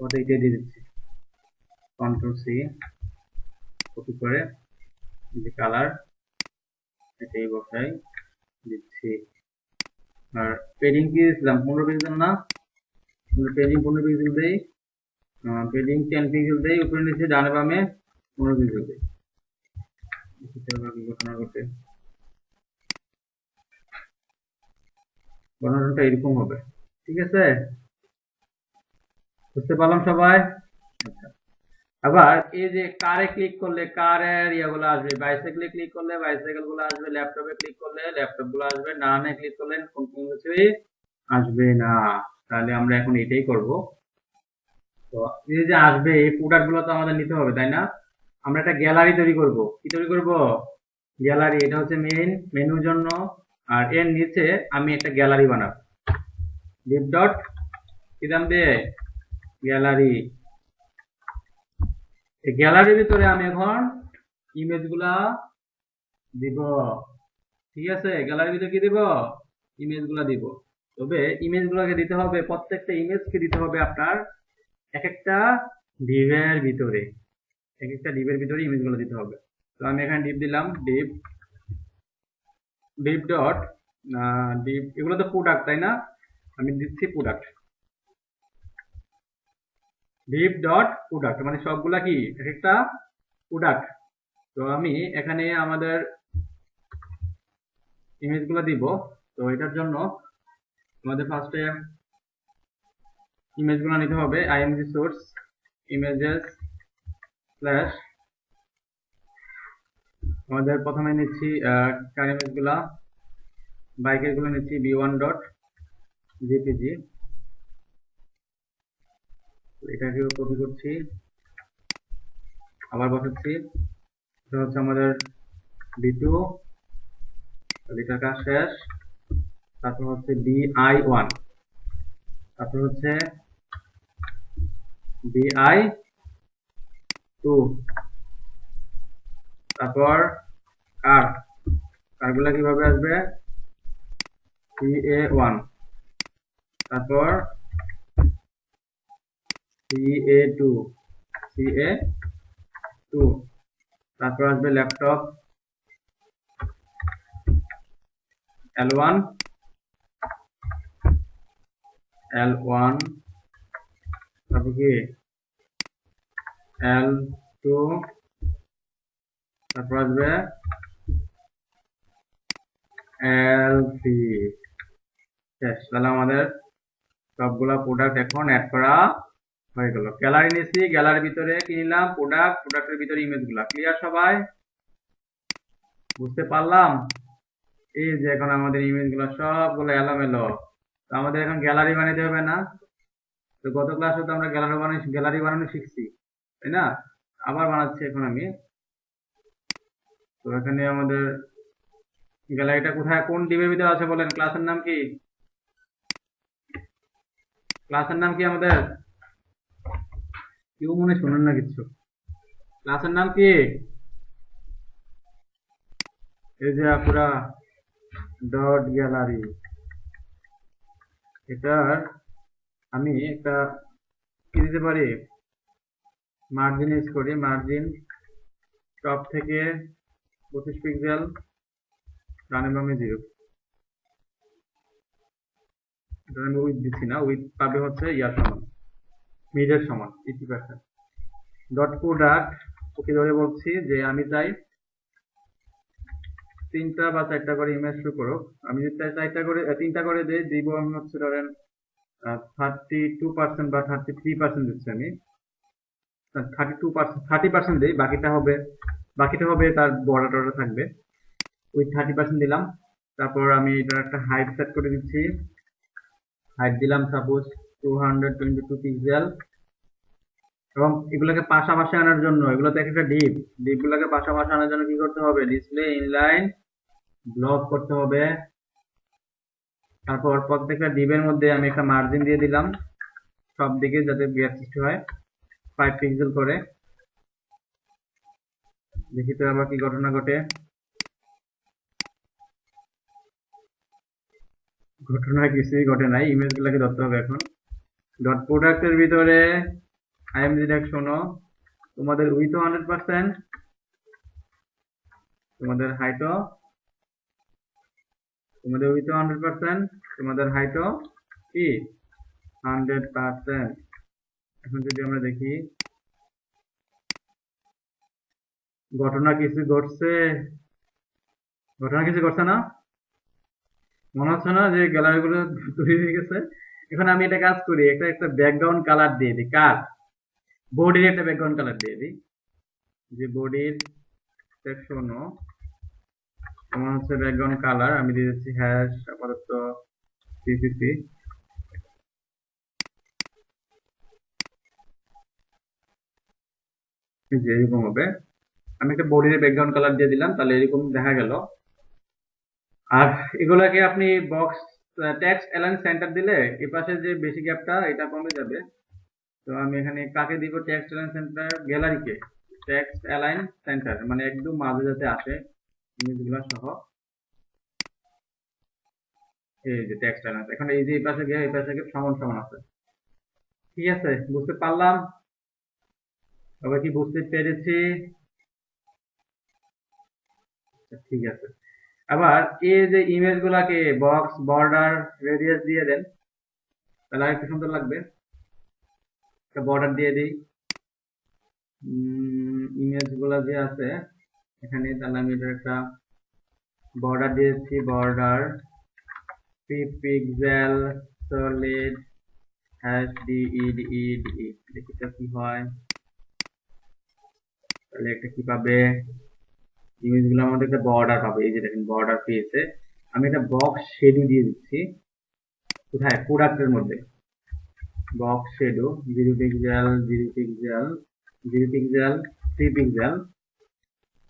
ওটা এটা দিয়ে দিচ্ছি, কন্ট্রোল সি কপি করে এই যে কালার এটাই বসাই দিচ্ছি। আর পেডিং কি দিয়েছিলাম 15 পিক্সেল না, পেডিং 15 পিক্সেল দেই, পেডিং 10 পিক্সেল দেই, উপরে নিচে ডানে বামে 15 পিক্সেল দেই। ঘটনা ঘটে ঘটনাটা এরকম হবে, ঠিক আছে? বুঝতে পারলাম সবাই? আচ্ছা, আবার এই যে কারে ক্লিক করলে কারের ইয়াগুলো আসবে, বাইসাইকেলে ক্লিক করলে বাইসাইকেল গুলো আসবে, ল্যাপটপে ক্লিক করলে ল্যাপটপ গুলো আসবে, ডানে ক্লিক করলে কোন কিছুই আসবে না। তাহলে আমরা এখন এটাই করব। তো এই যে আসবে এই প্রোডাক্ট গুলো তো আমাদের নিতে হবে, তাই না? আমরা একটা গ্যালারি তৈরি করব। কি তৈরি করব? গ্যালারি। এটা হচ্ছে মেইন মেনুর জন্য, আর এর নিচে আমি একটা গ্যালারি বানাবো। লিভ ডট কি দাম দিয়ে গ্যালারি। এই গ্যালারির ভিতরে আমি এখন ইমেজ গুলা দিব, ঠিক আছে? গ্যালারির ভিতরে কি দিব? ইমেজ গুলা দিব। তবে ইমেজ গুলাকে দিতে হবে, প্রত্যেকটা ইমেজকে দিতে হবে আপনার এক একটা ডিভের ভিতরে, এক একটা ডিভের ভিতরে ইমেজ গুলো দিতে হবে। তো আমি এখানে ডিভ দিলাম, ডিভ ডট ডিভ, এগুলো তো প্রোডাক্ট তাই না? আমি দিচ্ছি প্রোডাক্ট, ডিভ ডট প্রোডাক্ট, মানে সবগুলা কি এক একটা প্রোডাক্ট। তো আমি এখানে আমাদের ইমেজ গুলো দিব। তো এটার জন্য আমাদের ফার্স্টে ইমেজ গুলো নিতে হবে, আইএমজি সোর্স ইমেজেস স্ল্যাশ, আমাদের প্রথমে নিচ্ছি কার ইমেজ গুলা, বাইকের গুলো নিচ্ছি b1 ডট জেপিজি, এটাকে কপি করছি, আবার বসাচ্ছি। এটা হচ্ছে আমাদের b2, এটার কাজ শেষ। তারপর হচ্ছে bi1, তারপর হচ্ছে bi2, তারপর কারগুলা কিভাবে আসবে? ca1, তারপর ca2, তারপর আসবে ল্যাপটপ l1, তারপর কি l2, তারপর আসবে l3, শেষ। তাহলে আমাদের সবগুলা প্রোডাক্ট এখন অ্যাড করা হয়ে গেল। গ্যালারি নিয়েছি, গ্যালারির ভিতরে কি নিলাম? প্রোডাক্ট, প্রোডাক্টের ভিতরে ইমেজ গুলা। ক্লিয়ার সবাই? বুঝতে পারলাম? এই যে এখন আমাদের ইমেজ গুলো সবগুলো এলোমেলো, তো আমাদের এখন গ্যালারি বানাতে হবে না? তো গত ক্লাসে তো আমরা গ্যালারি বানানো শিখছি, তাই না? আবার বানাচ্ছি এখন আমি। তো এখানে আমাদের গ্যালারিটা কোথায়, কোন ডিবের ভিতরে আছে বলেন? ক্লাসের নাম কি? ক্লাসের নাম কি আমাদের? কেউ মনে শোনেন না কিচ্ছু। ক্লাসের নাম কি? এই যে পুরা ডট গ্যালারি। এটার আমি একটা কি দিতে পারি? মার্জিন ইউজ করি, মার্জিন টপ থেকে 25 পিক্সেল, ডানে বামে 0। আমি উইথ দিচ্ছি না, উইথ পাবে হচ্ছে ইয়ার সমান, মিডের সমান 80%। ডট প্রোডাক্ট ওকে ধরে বলছি যে আমি চাই 3টা বা 4টা করে ইমেজ শো করুক। আমি যদি চাই 4টা করে 3টা করে দিব আমি হচ্ছে ধরেন 32% বা 33% দিচ্ছি আমি, 30% দিই, বাকিটা হবে তার বর্ডার থাকবে, ওই 30% দিলাম। তারপর আমি এটার একটা হাইট সেট করে দিচ্ছি, হাইট দিলাম সাপোজ 222 পিক্সেল। এবং এগুলোকে পাশাপাশি আনার জন্য, এগুলো তো একটা ডিপ গুলোকে পাশাপাশি আনার জন্য কি করতে হবে? ডিসপ্লে ইনলাইন ব্লক করতে হবে। তারপর প্রত্যেকটা ডিপের মধ্যে আমি একটা মার্জিন দিয়ে দিলাম সব দিকে, যাতে গ্যাপ সৃষ্টি হয় 5 পিক্সেল করে। দেখি তো আবার কি ঘটনা ঘটে। ঘটনা কিছুই ঘটে নাই, ইমেজ গুলাকে ধরতে হবে এখন। ডট প্রোডাক্টের ভিতরে আইএমজি দেখ, শোনো, তোমাদের উইথও 100%, তোমাদের হাইটও, তোমাদের উইথও 100%, তোমাদের হাইটও কি 100%। এখন যদি আমরা দেখি ঘটনা কিছু ঘটছে, ঘটনা কিছু ঘটছে না, মনে হচ্ছে না যে গ্যালারি গুলো তৈরি হয়ে গেছে। এখন আমি এটা কাজ করি, একটা একটা ব্যাকগ্রাউন্ড কালার দিয়ে দিই, কার বডির একটা ব্যাকগ্রাউন্ড কালার দিয়ে দিই, যে বডির সেকশন আমার হচ্ছে ব্যাকগ্রাউন্ড কালার, আমি দিয়ে দিচ্ছি হ্যাশ আপাতত সিসিসি। যে এরকম হবে, আমি একটা বডির ব্যাকগ্রাউন্ড কালার দিয়ে দিলাম, তাহলে এরকম দেখা গেল। আর এগুলাকে আপনি বক্স টেক্সট অ্যালাইন সেন্টার দিলে এই পাশে যে বেশি গ্যাপটা এটা কমে যাবে। তো আমি এখানে কাকে দিব, টেক্সট অ্যালাইন সেন্টার, গ্যালারিকে টেক্সট অ্যালাইন সেন্টার, মানে একদম মাঝে যাতে আসে ইমেজগুলো সহ। এই যে টেক্সট অ্যালাইন, এখন এই যে এই পাশে গিয়ে এই পাশে গিয়ে সমান সমান আছে। ঠিক আছে, বুঝতে পারলাম? সবাই কি বুঝতে পেরেছি? আচ্ছা, ঠিক আছে। আবার এই যে ইমেজ গুলাকে বক্স বর্ডার রেডিয়াস দিয়ে দেন, তাহলে আরেকটু সুন্দর লাগবে। একটা বর্ডার দিয়ে দিই ইমেজ গুলা যে আছে এখানে, তাহলে আমি এটা একটা বর্ডার দিয়েছি, border 3 pixel solid hash DE. দেখি তো কি হয়, তাহলে একটা কি পাবে, ইমেজ গুলো আমাদের একটা বর্ডার পাবে। এই যে দেখেন বর্ডার পেয়েছে। আমি একটা বক্স শেডো দিয়ে দিচ্ছি, কোথায়, প্রোডাক্টের মধ্যে box shadow 0 pixel 0 pixel 0 pixel 3 pixel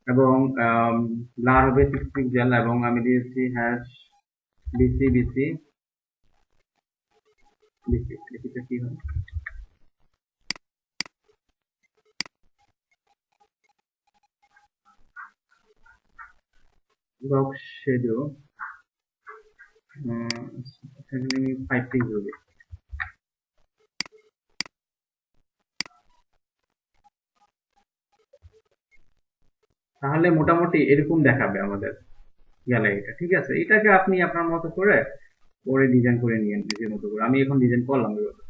এবং ব্লার হবে 6 পিক্সেল, এবং আমি দিয়েছি হ্যাশ বিসি বিসি বিসি। এটা কি হয়, বক্স শেডো এখানে আমি 5 পিক্সেল দিই। তাহলে মোটামুটি এরকম দেখাবে আমাদের গ্যালারিটা। ঠিক আছে, এটাকে আপনি আপনার মতো করে পরে ডিজাইন করে নিয়ে নিজের মতো করে। আমি এখন ডিজাইন করলাম এভাবে।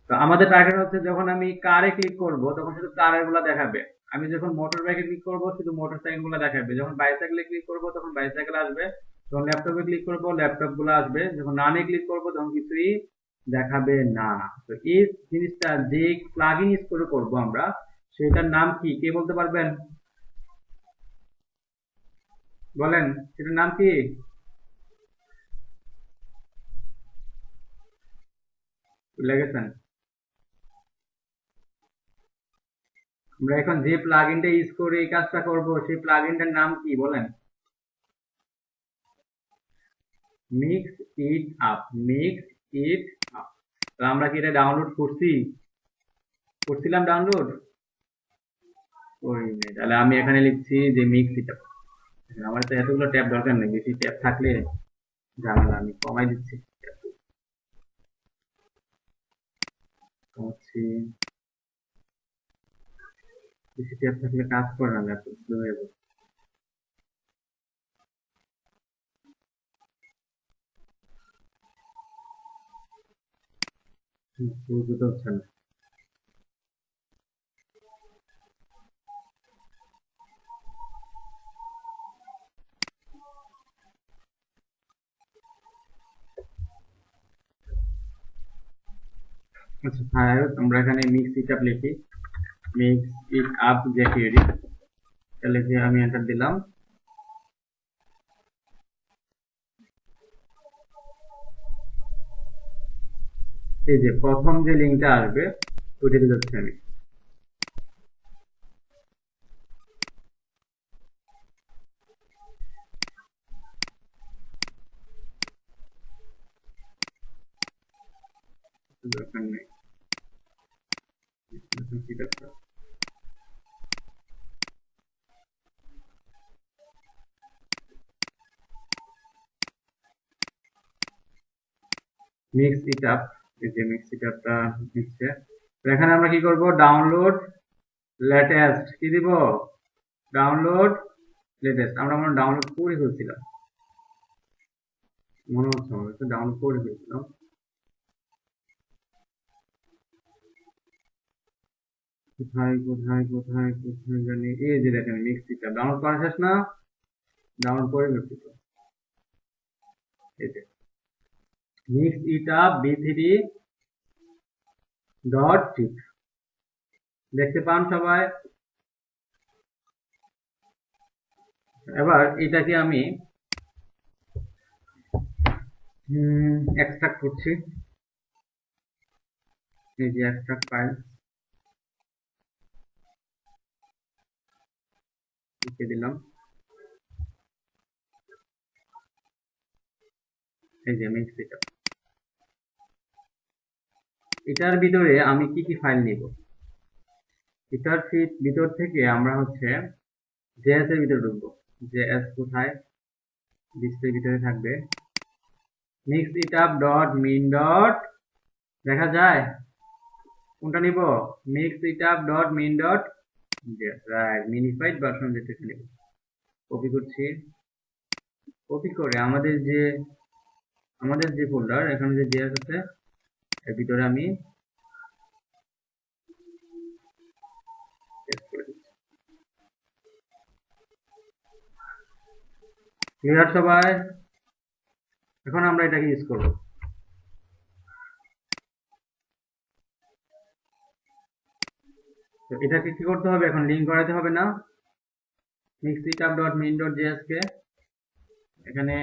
তো আমাদের টার্গেট হচ্ছে যখন আমি কারে ক্লিক করব তখন শুধু কারের গুলা দেখাবে, আমি যখন মোটর বাইকে ক্লিক করব শুধু মোটর সাইকেল গুলা দেখাবে, যখন বাইসাইকেলে ক্লিক করব তখন বাইসাইকেল আসবে, যখন ল্যাপটপে ক্লিক করব ল্যাপটপ গুলো আসবে, যখন নানে ক্লিক করব তখন কিছুই দেখাবে না। তো এই জিনিসটা যে প্লাগইন ইউজ করে করব আমরা, সেটার নাম কি, কে বলতে পারবেন? বলেন, সেটার নাম কি? ভুলে গেছেন? আমরা এখন যে প্লাগইনটা ইউজ করে এই কাজটা করব, সেই প্লাগইনটার নাম কি বলেন? Mix it up, mix it up. তো আমরা কি এটা ডাউনলোড করছি, করছিলাম ডাউনলোড করিনি, তাহলে আমি এখানে লিখছি যে মিক্স ইট আপ। আমার তো এতগুলো ট্যাব দরকার নেই, বেশি ট্যাব থাকলে ঝামেলা, আমি কমাই দিচ্ছি, কমাচ্ছি। বেশি ট্যাব থাকলে কাজ করে না, ল্যাপটপ স্লো হয়ে যাবে। বুঝতে হচ্ছে না। আচ্ছা, হ্যাঁ, আমরা এখানে মিক্স ইট আপ লিখি, মিক্স ইট আপ যে থিওরি, তাহলে যে আমি এন্টার দিলাম। এই যে প্রথম যে লিঙ্কটা আসবে ওইটাতে যাচ্ছি আমি। দরকার নেই, ঠিক আছে। মিক্স ইট আপ, এই যে মিক্স ইট আপটা দিচ্ছে। তো এখানে আমরা কি করব, ডাউনলোড লেটেস্ট কি দিব, ডাউনলোড লেটেস্ট। আমরা মনে ডাউনলোড করে ফেলছিলাম, মনে হচ্ছে আমার ডাউনলোড করে ফেলছিলাম। কোথায় কোথায় কোথায় কোথায় জানি, এই যে দেখেন মিক্স ইট আপ ডাউনলোড করা শেষ না, ডাউনলোড করে ফেলছি তো। এই যে mix it up b3 dot tick, দেখতে পান সবাই। এবার এটাকে আমি এক্সট্রাক্ট করছি, এই যে এক্সট্রাক্ট ফাইল লিখে দিলাম, এই যে মিক্স ইট আপ। এটার ভিতরে আমি কি কি ফাইল নিব, এটার ভিতর থেকে আমরা হচ্ছে জেএস এর ভিতরে ঢুকবো। জেএস কোথায়, ডিসপ্লে ভিতরে থাকবে, mix it up dot min dot, দেখা যায় কোনটা নিব, mix it up dot min dot, right, minified version যেটা নিব। কপি করছি, কপি করে আমাদের যে ফোল্ডার এখানে যে জেএস আছে এর ভিতরে আমি পেস্ট করে দিচ্ছি। ক্লিয়ার সবাই? এখন আমরা এটাকে ইউজ করব। তো এটাকে কি করতে হবে, এখন লিঙ্ক করাতে হবে না, mixitup.min.js কে এখানে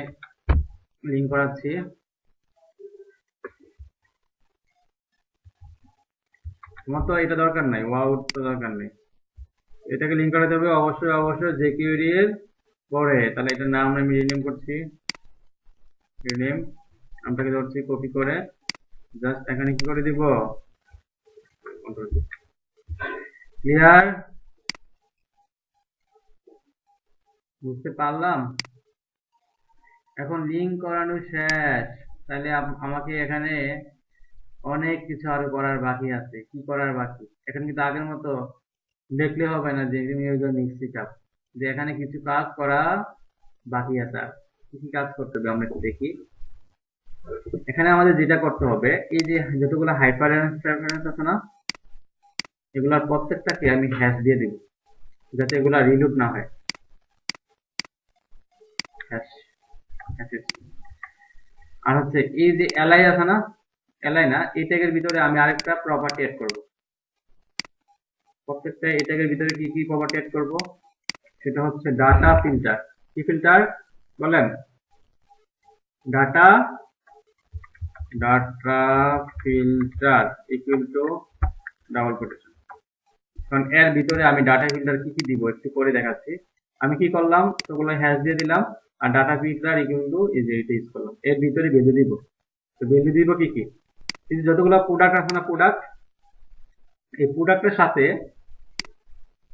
লিঙ্ক করাচ্ছি। তোমার তো এটা দরকার নাই, ওয়াও তো দরকার নেই, এটাকে লিঙ্ক করাতে হবে অবশ্যই অবশ্যই jQuery এর পরে। তাহলে এটার নাম আমি রিনেম করছি, রিনেম নামটাকে ধরছি, কপি করে জাস্ট এখানে কি করে দিব, ক্লিয়ার? বুঝতে পারলাম? এখন লিঙ্ক করানো শেষ, তাহলে আমাকে এখানে অনেক কিছু আরো করার বাকি আছে। কি করার বাকি, এখন কিন্তু আগের মতো দেখলে হবে না যে মিক্স ইট আপ, যে এখানে কিছু কাজ করা বাকি আছে। আর কি কি কাজ করতে হবে আমরা একটু দেখি। এখানে আমাদের যেটা করতে হবে, এই যে যতগুলো হাইপার রেফারেন্স আছে না, এগুলার প্রত্যেকটাকে আমি হ্যাশ দিয়ে দিব, যাতে এগুলা রিলুট না হয়। হ্যাশ, আর হচ্ছে এই যে এলআই আছে না, এলআই না, এই ট্যাগের ভিতরে আমি আরেকটা প্রপার্টি এড করব। প্রত্যেকটা এই ট্যাগের ভিতরে কি কি প্রপার্টি এড করব, সেটা হচ্ছে ডাটা ফিল্টার। কি ফিল্টার বলেন, data filter equal to double quotation. কারণ এর ভিতরে আমি ডাটা ফিল্টার কি কি দিব একটু করে দেখাচ্ছি। আমি কি করলাম, সেগুলো হ্যাশ দিয়ে দিলাম, আর ডাটা ফিল্টার ইকুয়াল টু এই যে এটা ইউজ করলাম, এর ভিতরে বেঁধে দিব। তো বেঁধে দিব কি কি, এই যে যতগুলো প্রোডাক্ট আছে না, প্রোডাক্ট, এই প্রোডাক্টের সাথে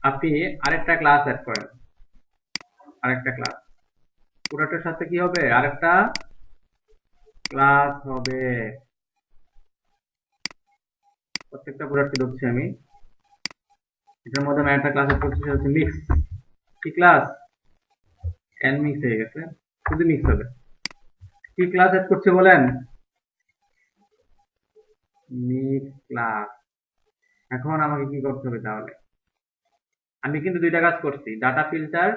আপনি আরেকটা ক্লাস অ্যাড করেন, আরেকটা ক্লাস প্রোডাক্টের সাথে কি হবে, আরেকটা ক্লাস হবে। প্রত্যেকটা প্রোডাক্টকে ধরছি আমি, এটার মধ্যে আমি একটা ক্লাস অ্যাড করছি, সেটা হচ্ছে মিক্স। কি ক্লাস, এন মিক্স হয়ে গেছে, শুধু মিক্স হবে। কি ক্লাস অ্যাড করছে বলেন, মিক্স ক্লাস। এখন আমাকে কি করতে হবে তাহলে, আমি কিন্তু দুইটা কাজ করছি, data filter,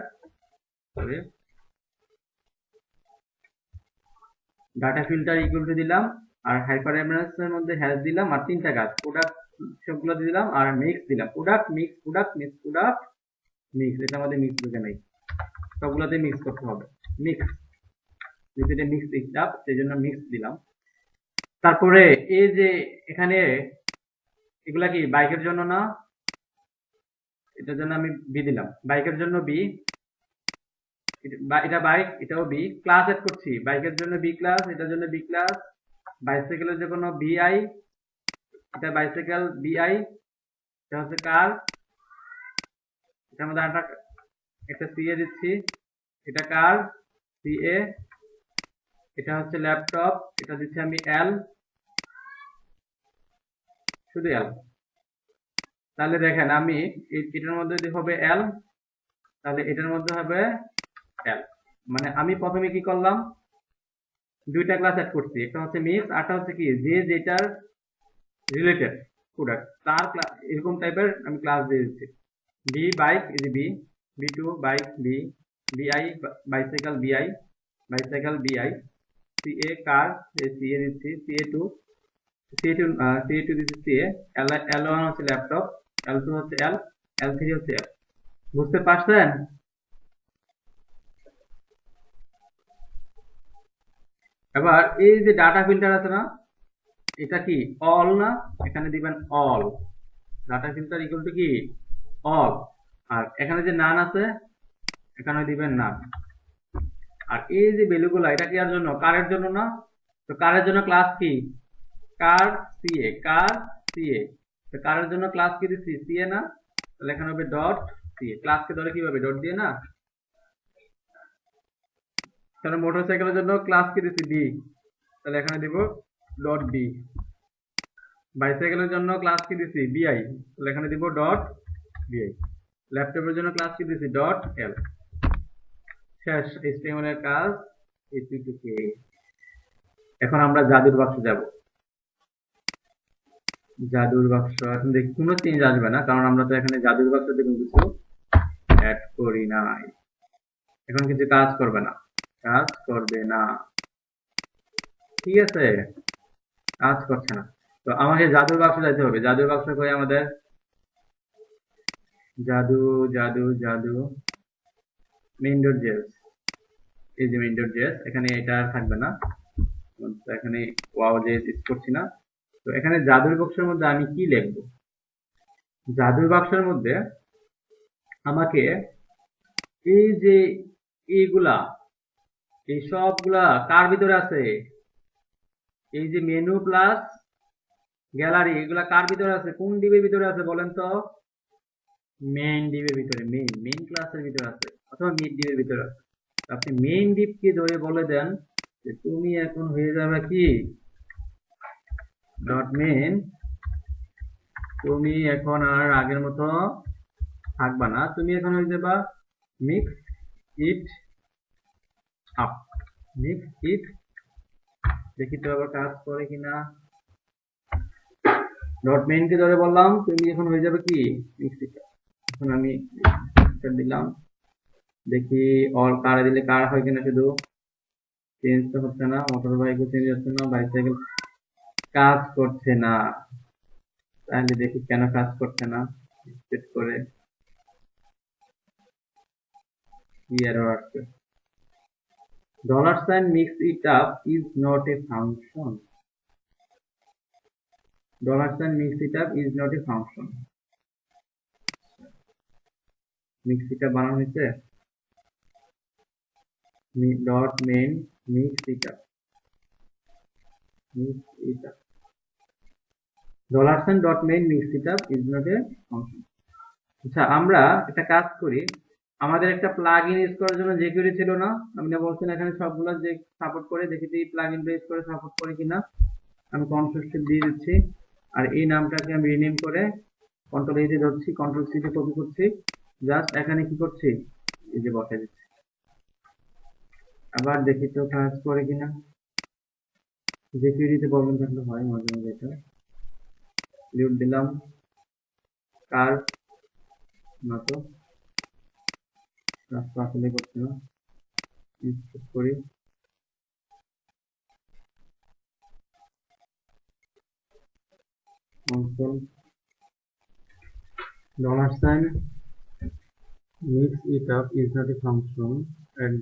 data filter equal to দিলাম, আর হাইপার রেফারেন্স এর মধ্যে হ্যাশ দিলাম, আর তিনটা কাজ, প্রোডাক্ট সবগুলো দিলাম, আর মিক্স দিলাম, product mix product mix product mix. এটা আমাদের মিক্স ঢুকে নাই, সবগুলোতে মিক্স করতে হবে, মিক্স, যেহেতু এটা মিক্স ইট আপ সেই জন্য মিক্স দিলাম। তারপরে এই যে এখানে এগুলা কি বাইকের জন্য না, এটার জন্য আমি বি দিলাম, বাইকের জন্য বি, এটা বাইক, এটাও বি। ক্লাস এড করছি, বাইকের জন্য বি ক্লাস, এটার জন্য বি ক্লাস, বাইসাইকেলের জন্য বিআই, এটা বাইসাইকেল বিআই, এটা হচ্ছে কার, এটার মধ্যে একটা সিএ দিচ্ছি, এটা কার সিএ, এটা হচ্ছে ল্যাপটপ, এটা দিচ্ছি আমি এল, শুধু এল। তাহলে দেখেন আমি এটার মধ্যে যদি হবে এল, তাহলে এটার মধ্যে হবে এল। মানে আমি প্রথমে কি করলাম, দুইটা ক্লাস অ্যাড করছি, একটা হচ্ছে মিস, আরটা হচ্ছে কি যে যেটার রিলেটেড প্রোডাক্ট তার এরকম টাইপের আমি ক্লাস দিয়ে দিচ্ছি। বি বাইক এই যে B, B two bike B, BI bicycle BI, bicycle BI, CA car CA দিচ্ছি, সিএ টু দিচ্ছি সিএ, এল ওয়ান হচ্ছে ল্যাপটপ, এল টু হচ্ছে এল, এল থ্রি হচ্ছে এল। বুঝতে পারছেন? এবার এই যে ডাটা ফিল্টার আছে না, এটা কি অল না, এখানে দিবেন all. Data filter equal to কি অল। আর এখানে যে নান আছে এখানে দিবেন নান। আর এই যে ভ্যালুগুলো এটা কি এর জন্য, কারের জন্য না? তো কারের জন্য ক্লাস কি কার সিএ, কার সিএ। তো কারের জন্য ক্লাস কি দিচ্ছি সিএ না, তাহলে এখানে হবে ডট সিএ। ক্লাসকে ধরে কিভাবে ডট দিয়ে না, তাহলে মোটরসাইকেলের জন্য ক্লাস কি দিচ্ছি বি, তাহলে এখানে দিব ডট বি। বাইসাইকেলের জন্য ক্লাস কি দিচ্ছি বিআই, তাহলে এখানে দিব ডট বিআই। ল্যাপটপের জন্য ক্লাস কি দিচ্ছি ডট এল। শেষ HTML এর কাজ এটুকুকে। এখন আমরা জাদুর বাক্স যাব। জাদুর বাক্স এখন দেখি কোনো চেঞ্জ আসবে না, কারণ আমরা তো এখানে জাদুর বাক্সতে কোনো কিছু অ্যাড করি নাই। এখন কিছু কাজ করবে না, কাজ করবে না, ঠিক আছে, কাজ করছে না। তো আমাকে জাদুর বাক্স যাইতে হবে। জাদুর বাক্স কই আমাদের, জাদু জাদু জাদু main.js, এই যে main.js, এখানে এটা আর থাকবে না, এখানে wow.js ইউজ করছি না। তো এখানে জাদুর বাক্সের মধ্যে আমি কি লিখব, জাদুর বাক্সের মধ্যে আমাকে এই যে এইগুলা, এই সবগুলা কার ভিতরে আছে, এই যে মেনু প্লাস গ্যালারি এগুলা কার ভিতরে আছে, কোন ডিবের ভিতরে আছে বলেন তো? মেইন ডিবের ভিতরে, মেইন ক্লাসের ভিতরে আছে, অথবা মিড ডিবের ভিতরে আছে। আপনি মেইন ডিপকে ধরে বলে দেন যে তুমি এখন হয়ে যাবে কি ডট মেইন, তুমি এখন আর আগের মতো থাকবা না, তুমি এখন হয়ে যাবা মিক্স ইট আপ, মিক্স ইট। দেখি তো আবার কাজ করে কিনা। ডট মেইন কে ধরে বললাম তুমি এখন হয়ে যাবে কি মিক্স ইট আপ। এখন আমি দিলাম, দেখি অল কারে দিলে কার হয় কিনা, শুধু চেঞ্জ তো হচ্ছে না, মোটর বাইকও চেঞ্জ হচ্ছে না, বাইসাইকেল কাজ করছে না। তাহলে দেখি কেন কাজ করছে না, সেট করে কি এরর আসছে। $mix it up is not a function, $mix it up is not a function। mix it up বানানো হয়েছে dot main mix it up, mix it up, $sign dot main mix it up is not a function। আচ্ছা আমরা একটা কাজ করি, আমাদের একটা plugin use করার জন্য jQuery ছিল না, আমি না বলছেন এখানে সবগুলো যে সাপোর্ট করে, দেখি এই প্লাগইনটা ইউজ করে সাপোর্ট করে কিনা। আমি কন্ট্রোল শিফট দিয়ে দিচ্ছি, আর এই নামটাকে আমি রিনেম করে কন্ট্রোল এ দিয়ে ধরছি, কন্ট্রোল সি দিয়ে কপি করছি, জাস্ট এখানে কি করছি এই যে বসাই দিচ্ছি। আবার দেখি তো কাজ করে কিনা, jQuery তে প্রবলেম থাকলে হয় মাঝে মাঝে। এটা লিড দিলাম, কার না তো রাস্তা আসলে করছে না, ইনস্টল করি। Console $sign mix it up is not a function at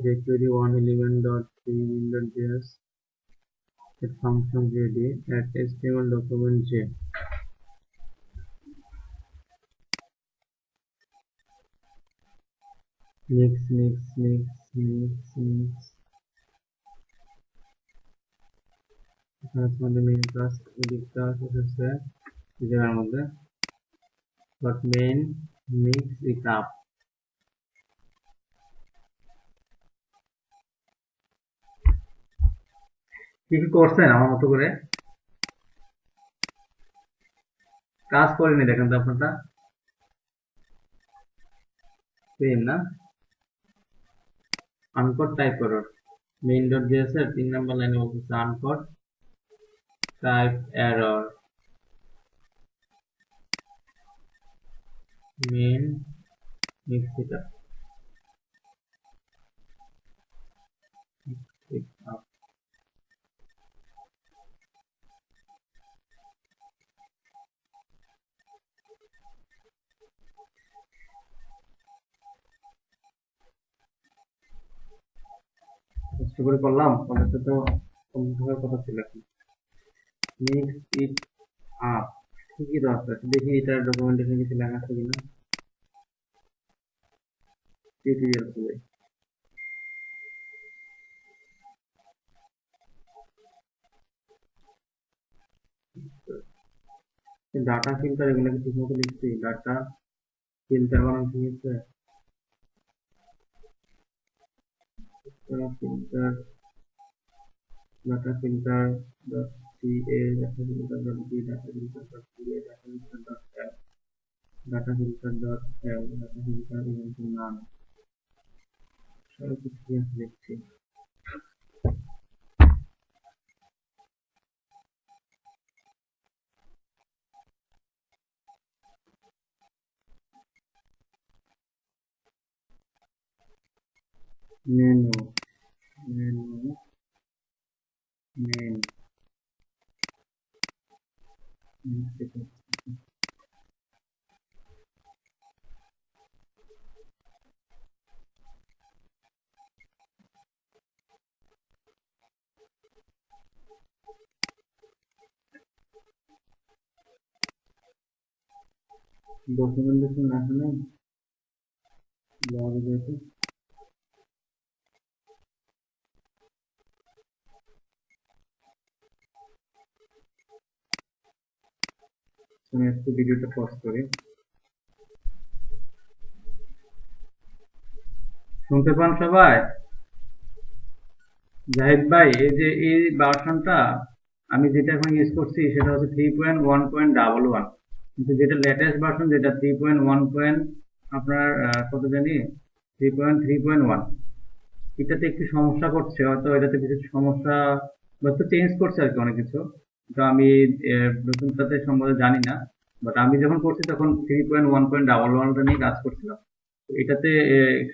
jQuery 1 element.3 at function jd at HTML document j। mix এখানে মেইন ক্লাস এডিট ক্লাস এসেছে এই জায়গার মধ্যে, but main mix it up. কি কি করছেন আমার মতো করে? কাজ করেনি দেখেন তো আপনারটা, সেম না? আনকোড টাইপ করো, মেইন ডট জেএস এর 3 নম্বর লাইনে বলতেছে আনকোড টাইপ এরর মেইন মিক্স এটা আপ। কষ্ট করে করলাম, কলেজে তো কমপ্লিট হওয়ার কথা ছিল এখন। মিক্স ইট আপ, ঠিকই তো আছে, দেখি এটার ডকুমেন্টেশন কিছু লেখা আছে কিনা। টিউটোরিয়াল খুলে ডাটা ফিল্টার এগুলো কি ঠিক মতো লিখছি? ডাটা ফিল্টার বানানো ঠিক আছে? Filter data filter dot CA, data filter dot B, data filter dot CA, data filter dot L, data filter dot L, data filter event নাম, সব কিছু ঠিক আছে লিখছি। মেনু মেনু মেন ডকুমেন্টেশন লেখা নেই, ব্লগে যেহেতু আমি একটু ভিডিওটা পজ করি। শুনতে পান সবাই? জাহিদ ভাই, এই যে এই ভার্সনটা আমি যেটা এখন ইউজ করছি সেটা হচ্ছে 3.1.11, কিন্তু যেটা লেটেস্ট ভার্সন, যেটা 3.1. আপনার কত জানি 3.3.1, এটাতে একটু সমস্যা করছে, হয়তো এটাতে কিছু সমস্যা, হয়তো চেঞ্জ করছে আর কি অনেক কিছু। তো আমি নতুনটাতে সম্বন্ধে জানি না, বাট আমি যখন করছি তখন 3.1.11টা নিয়ে কাজ করছিলাম। তো এটাতে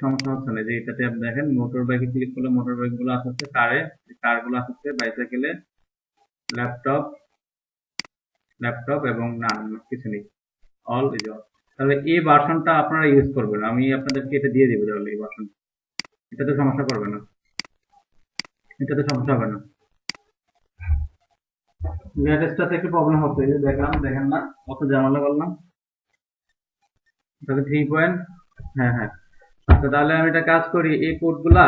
সমস্যা হচ্ছে না, যে এটাতে আপনি দেখেন মোটর বাইকে ক্লিক করলে মোটর বাইক গুলো আসছে, কার গুলো আসছে, বাইসাইকেলে, ল্যাপটপ ল্যাপটপ এবং না কিছু নেই, অল ইজ অল। তাহলে এই ভার্সনটা আপনারা ইউজ করবেন, আমি আপনাদেরকে এটা দিয়ে দিব তাহলে এই ভার্সন, এটাতে সমস্যা করবে না, এটাতে সমস্যা হবে না। লেটেস্টটাতে একটু প্রবলেম হচ্ছে, এই যে দেখলাম, দেখেন না কত ঝামেলা করলাম। তাহলে 3. হ্যাঁ হ্যাঁ, আচ্ছা তাহলে আমি একটা কাজ করি, এই কোডগুলা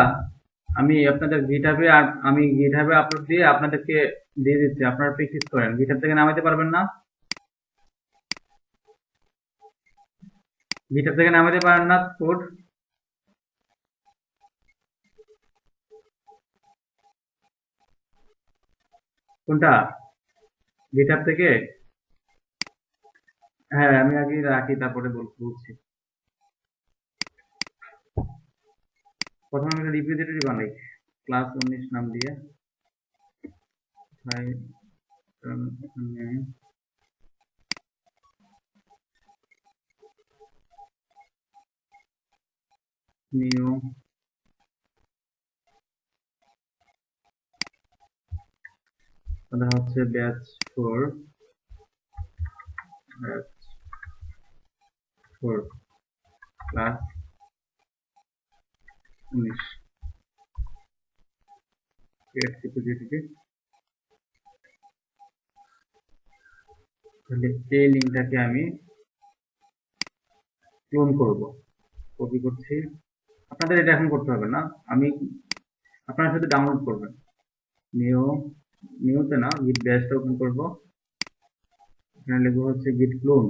আমি আপনাদের গিটহাবে, আর আমি গিটহাবে আপলোড দিয়ে আপনাদেরকে দিয়ে দিচ্ছি, আপনারা প্র্যাকটিস করেন। গিটহাব থেকে নামাইতে পারবেন না? গিটহাব থেকে নামাইতে পারেন না কোড? কোনটা? গিটহাব থেকে? হ্যাঁ আমি আগে রাখি, তারপরে বলছি। প্রথমে আমি একটা রিপোজিটরি বানাই, ক্লাস 19 নাম দিয়ে। নিউ হচ্ছে ব্যাচ 4, ব্যাচ 4 ক্লাস 19 রিপোজিটরি। তাহলে এই লিঙ্কটাকে আমি ক্লোন করব, কপি করছি। আপনাদের এটা এখন করতে হবে না, আমি আপনারা শুধু ডাউনলোড করবেন। নিউ নিউতে না, গিট ব্যাচটা ওপেন করব, এখানে লিখবো হচ্ছে গিট ক্লোন।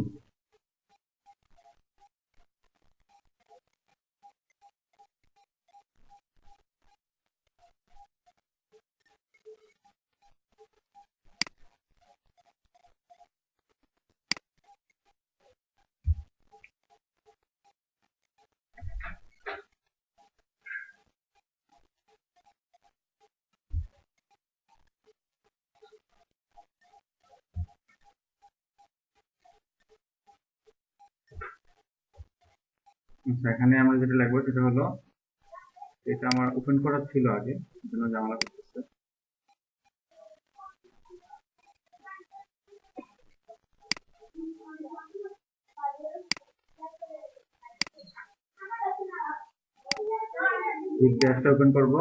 আচ্ছা, এখানে আমরা যেটা লিখবো সেটা হলো, এটা আমার ওপেন করা ছিল আগে, জন্য ঝামেলা করতেছে। গ্যাসটা ওপেন করব।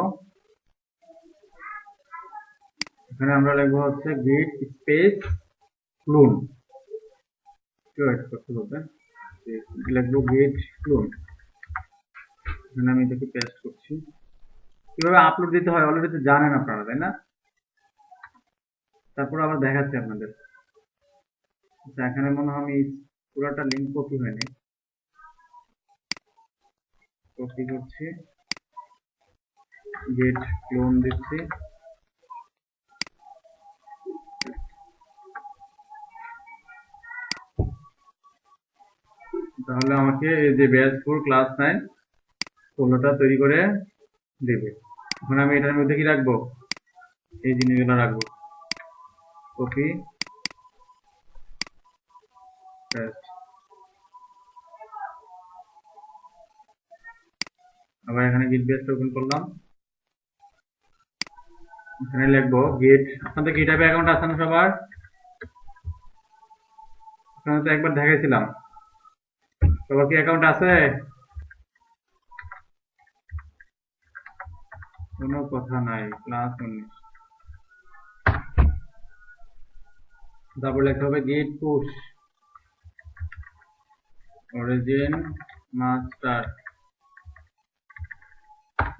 এখানে আমরা লিখবো হচ্ছে গিট স্পেস ক্লোন। ওয়েট করতে হবে, লিখবো গিট ক্লোন। এখানে আমি এটাকে পেস্ট করছি। কিভাবে আপলোড দিতে হয় অলরেডি তো জানেন আপনারা, তাই না? তারপর আবার দেখাচ্ছি আপনাদের। আচ্ছা, এখানে মনে হয় আমি পুরোটা লিঙ্ক কপি হয়নি, কপি করছি, গেট ক্লোন দিচ্ছি। তাহলে আমাকে এই যে ব্যাচ 4 ক্লাস 9 ফোল্ডারটা তৈরি করে দেবে। এখন আমি এটার মধ্যে কি রাখবো, এই জিনিসগুলো রাখবো, কপি পেস্ট। আবার এখানে গিট বেসটা ওপেন করলাম। এখানে লিখবো গেট, আপনাদের গিটহাবে অ্যাকাউন্ট আছে না সবার? এখানে তো একবার দেখাইছিলাম, সবার কি অ্যাকাউন্ট আছে? কোনো কথা নাই, ক্লাস 19। তারপর লিখতে হবে git push origin master,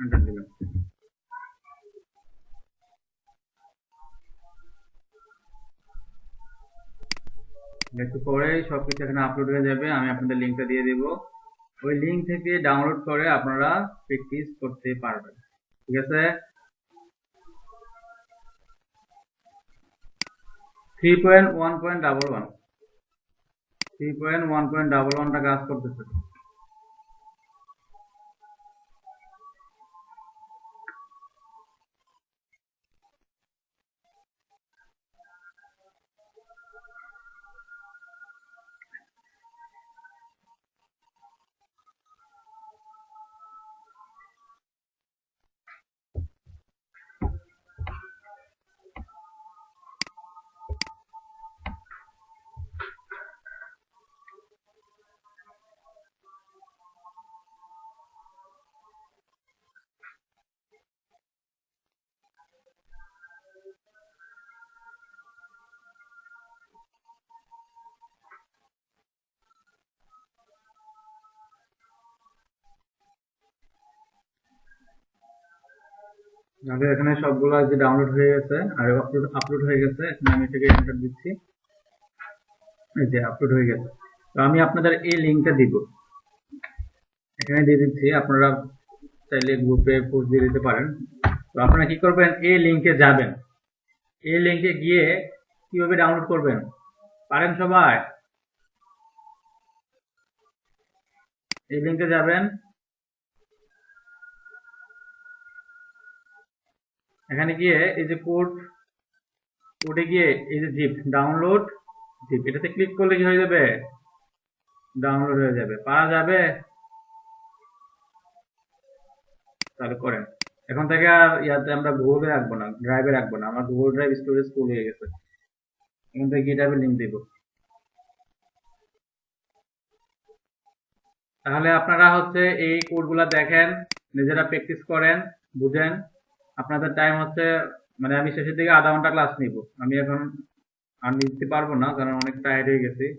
enter দিলাম। একটু পরে সবকিছু এখানে আপলোড হয়ে যাবে, আমি আপনাদের লিঙ্কটা দিয়ে দেব। ওই লিঙ্ক থেকে ডাউনলোড করে আপনারা প্র্যাকটিস করতে পারবেন, ঠিক আছে? 3.1.11 3.1.11টা কাজ করতেছে। আমাদের এখানে সবগুলো যে ডাউনলোড হয়ে গেছে আর আপলোড হয়ে গেছে। এখন আমি এটাকে এন্টার দিচ্ছি, এই যে আপলোড হয়ে গেছে। তো আমি আপনাদের এই লিঙ্কটা দিব, এখানে দিয়ে দিচ্ছি, আপনারা চাইলে গ্রুপে পোস্ট দিয়ে দিতে পারেন। তো আপনারা কি করবেন, এই লিঙ্কে যাবেন, এই লিঙ্কে গিয়ে কিভাবে ডাউনলোড করবেন পারেন সবাই? এই লিঙ্কে যাবেন, এখানে গিয়ে এই যে কোডে গিয়ে এই যে জিপ ডাউনলোড জিপ, এটাতে ক্লিক করলে কি হয়ে যাবে, ডাউনলোড হয়ে যাবে। পারা যাবে? তাহলে করেন। এখন থেকে আর ইয়াতে আমরা গুগলে রাখবো না, ড্রাইভে রাখবো না, আমার গুগল ড্রাইভ স্টোরেজ ফুল হয়ে গেছে। এখন থেকে গিটহাবে লিঙ্ক দিব। তাহলে আপনারা হচ্ছে এই কোডগুলা দেখেন, নিজেরা প্র্যাকটিস করেন, বুঝেন। আপনাদের টাইম হচ্ছে, মানে আমি শেষের দিকে আধা ঘন্টা ক্লাস নিব, আমি এখন আর নিতে পারবো না কারণ অনেক টায়ার্ড হয়ে গেছি।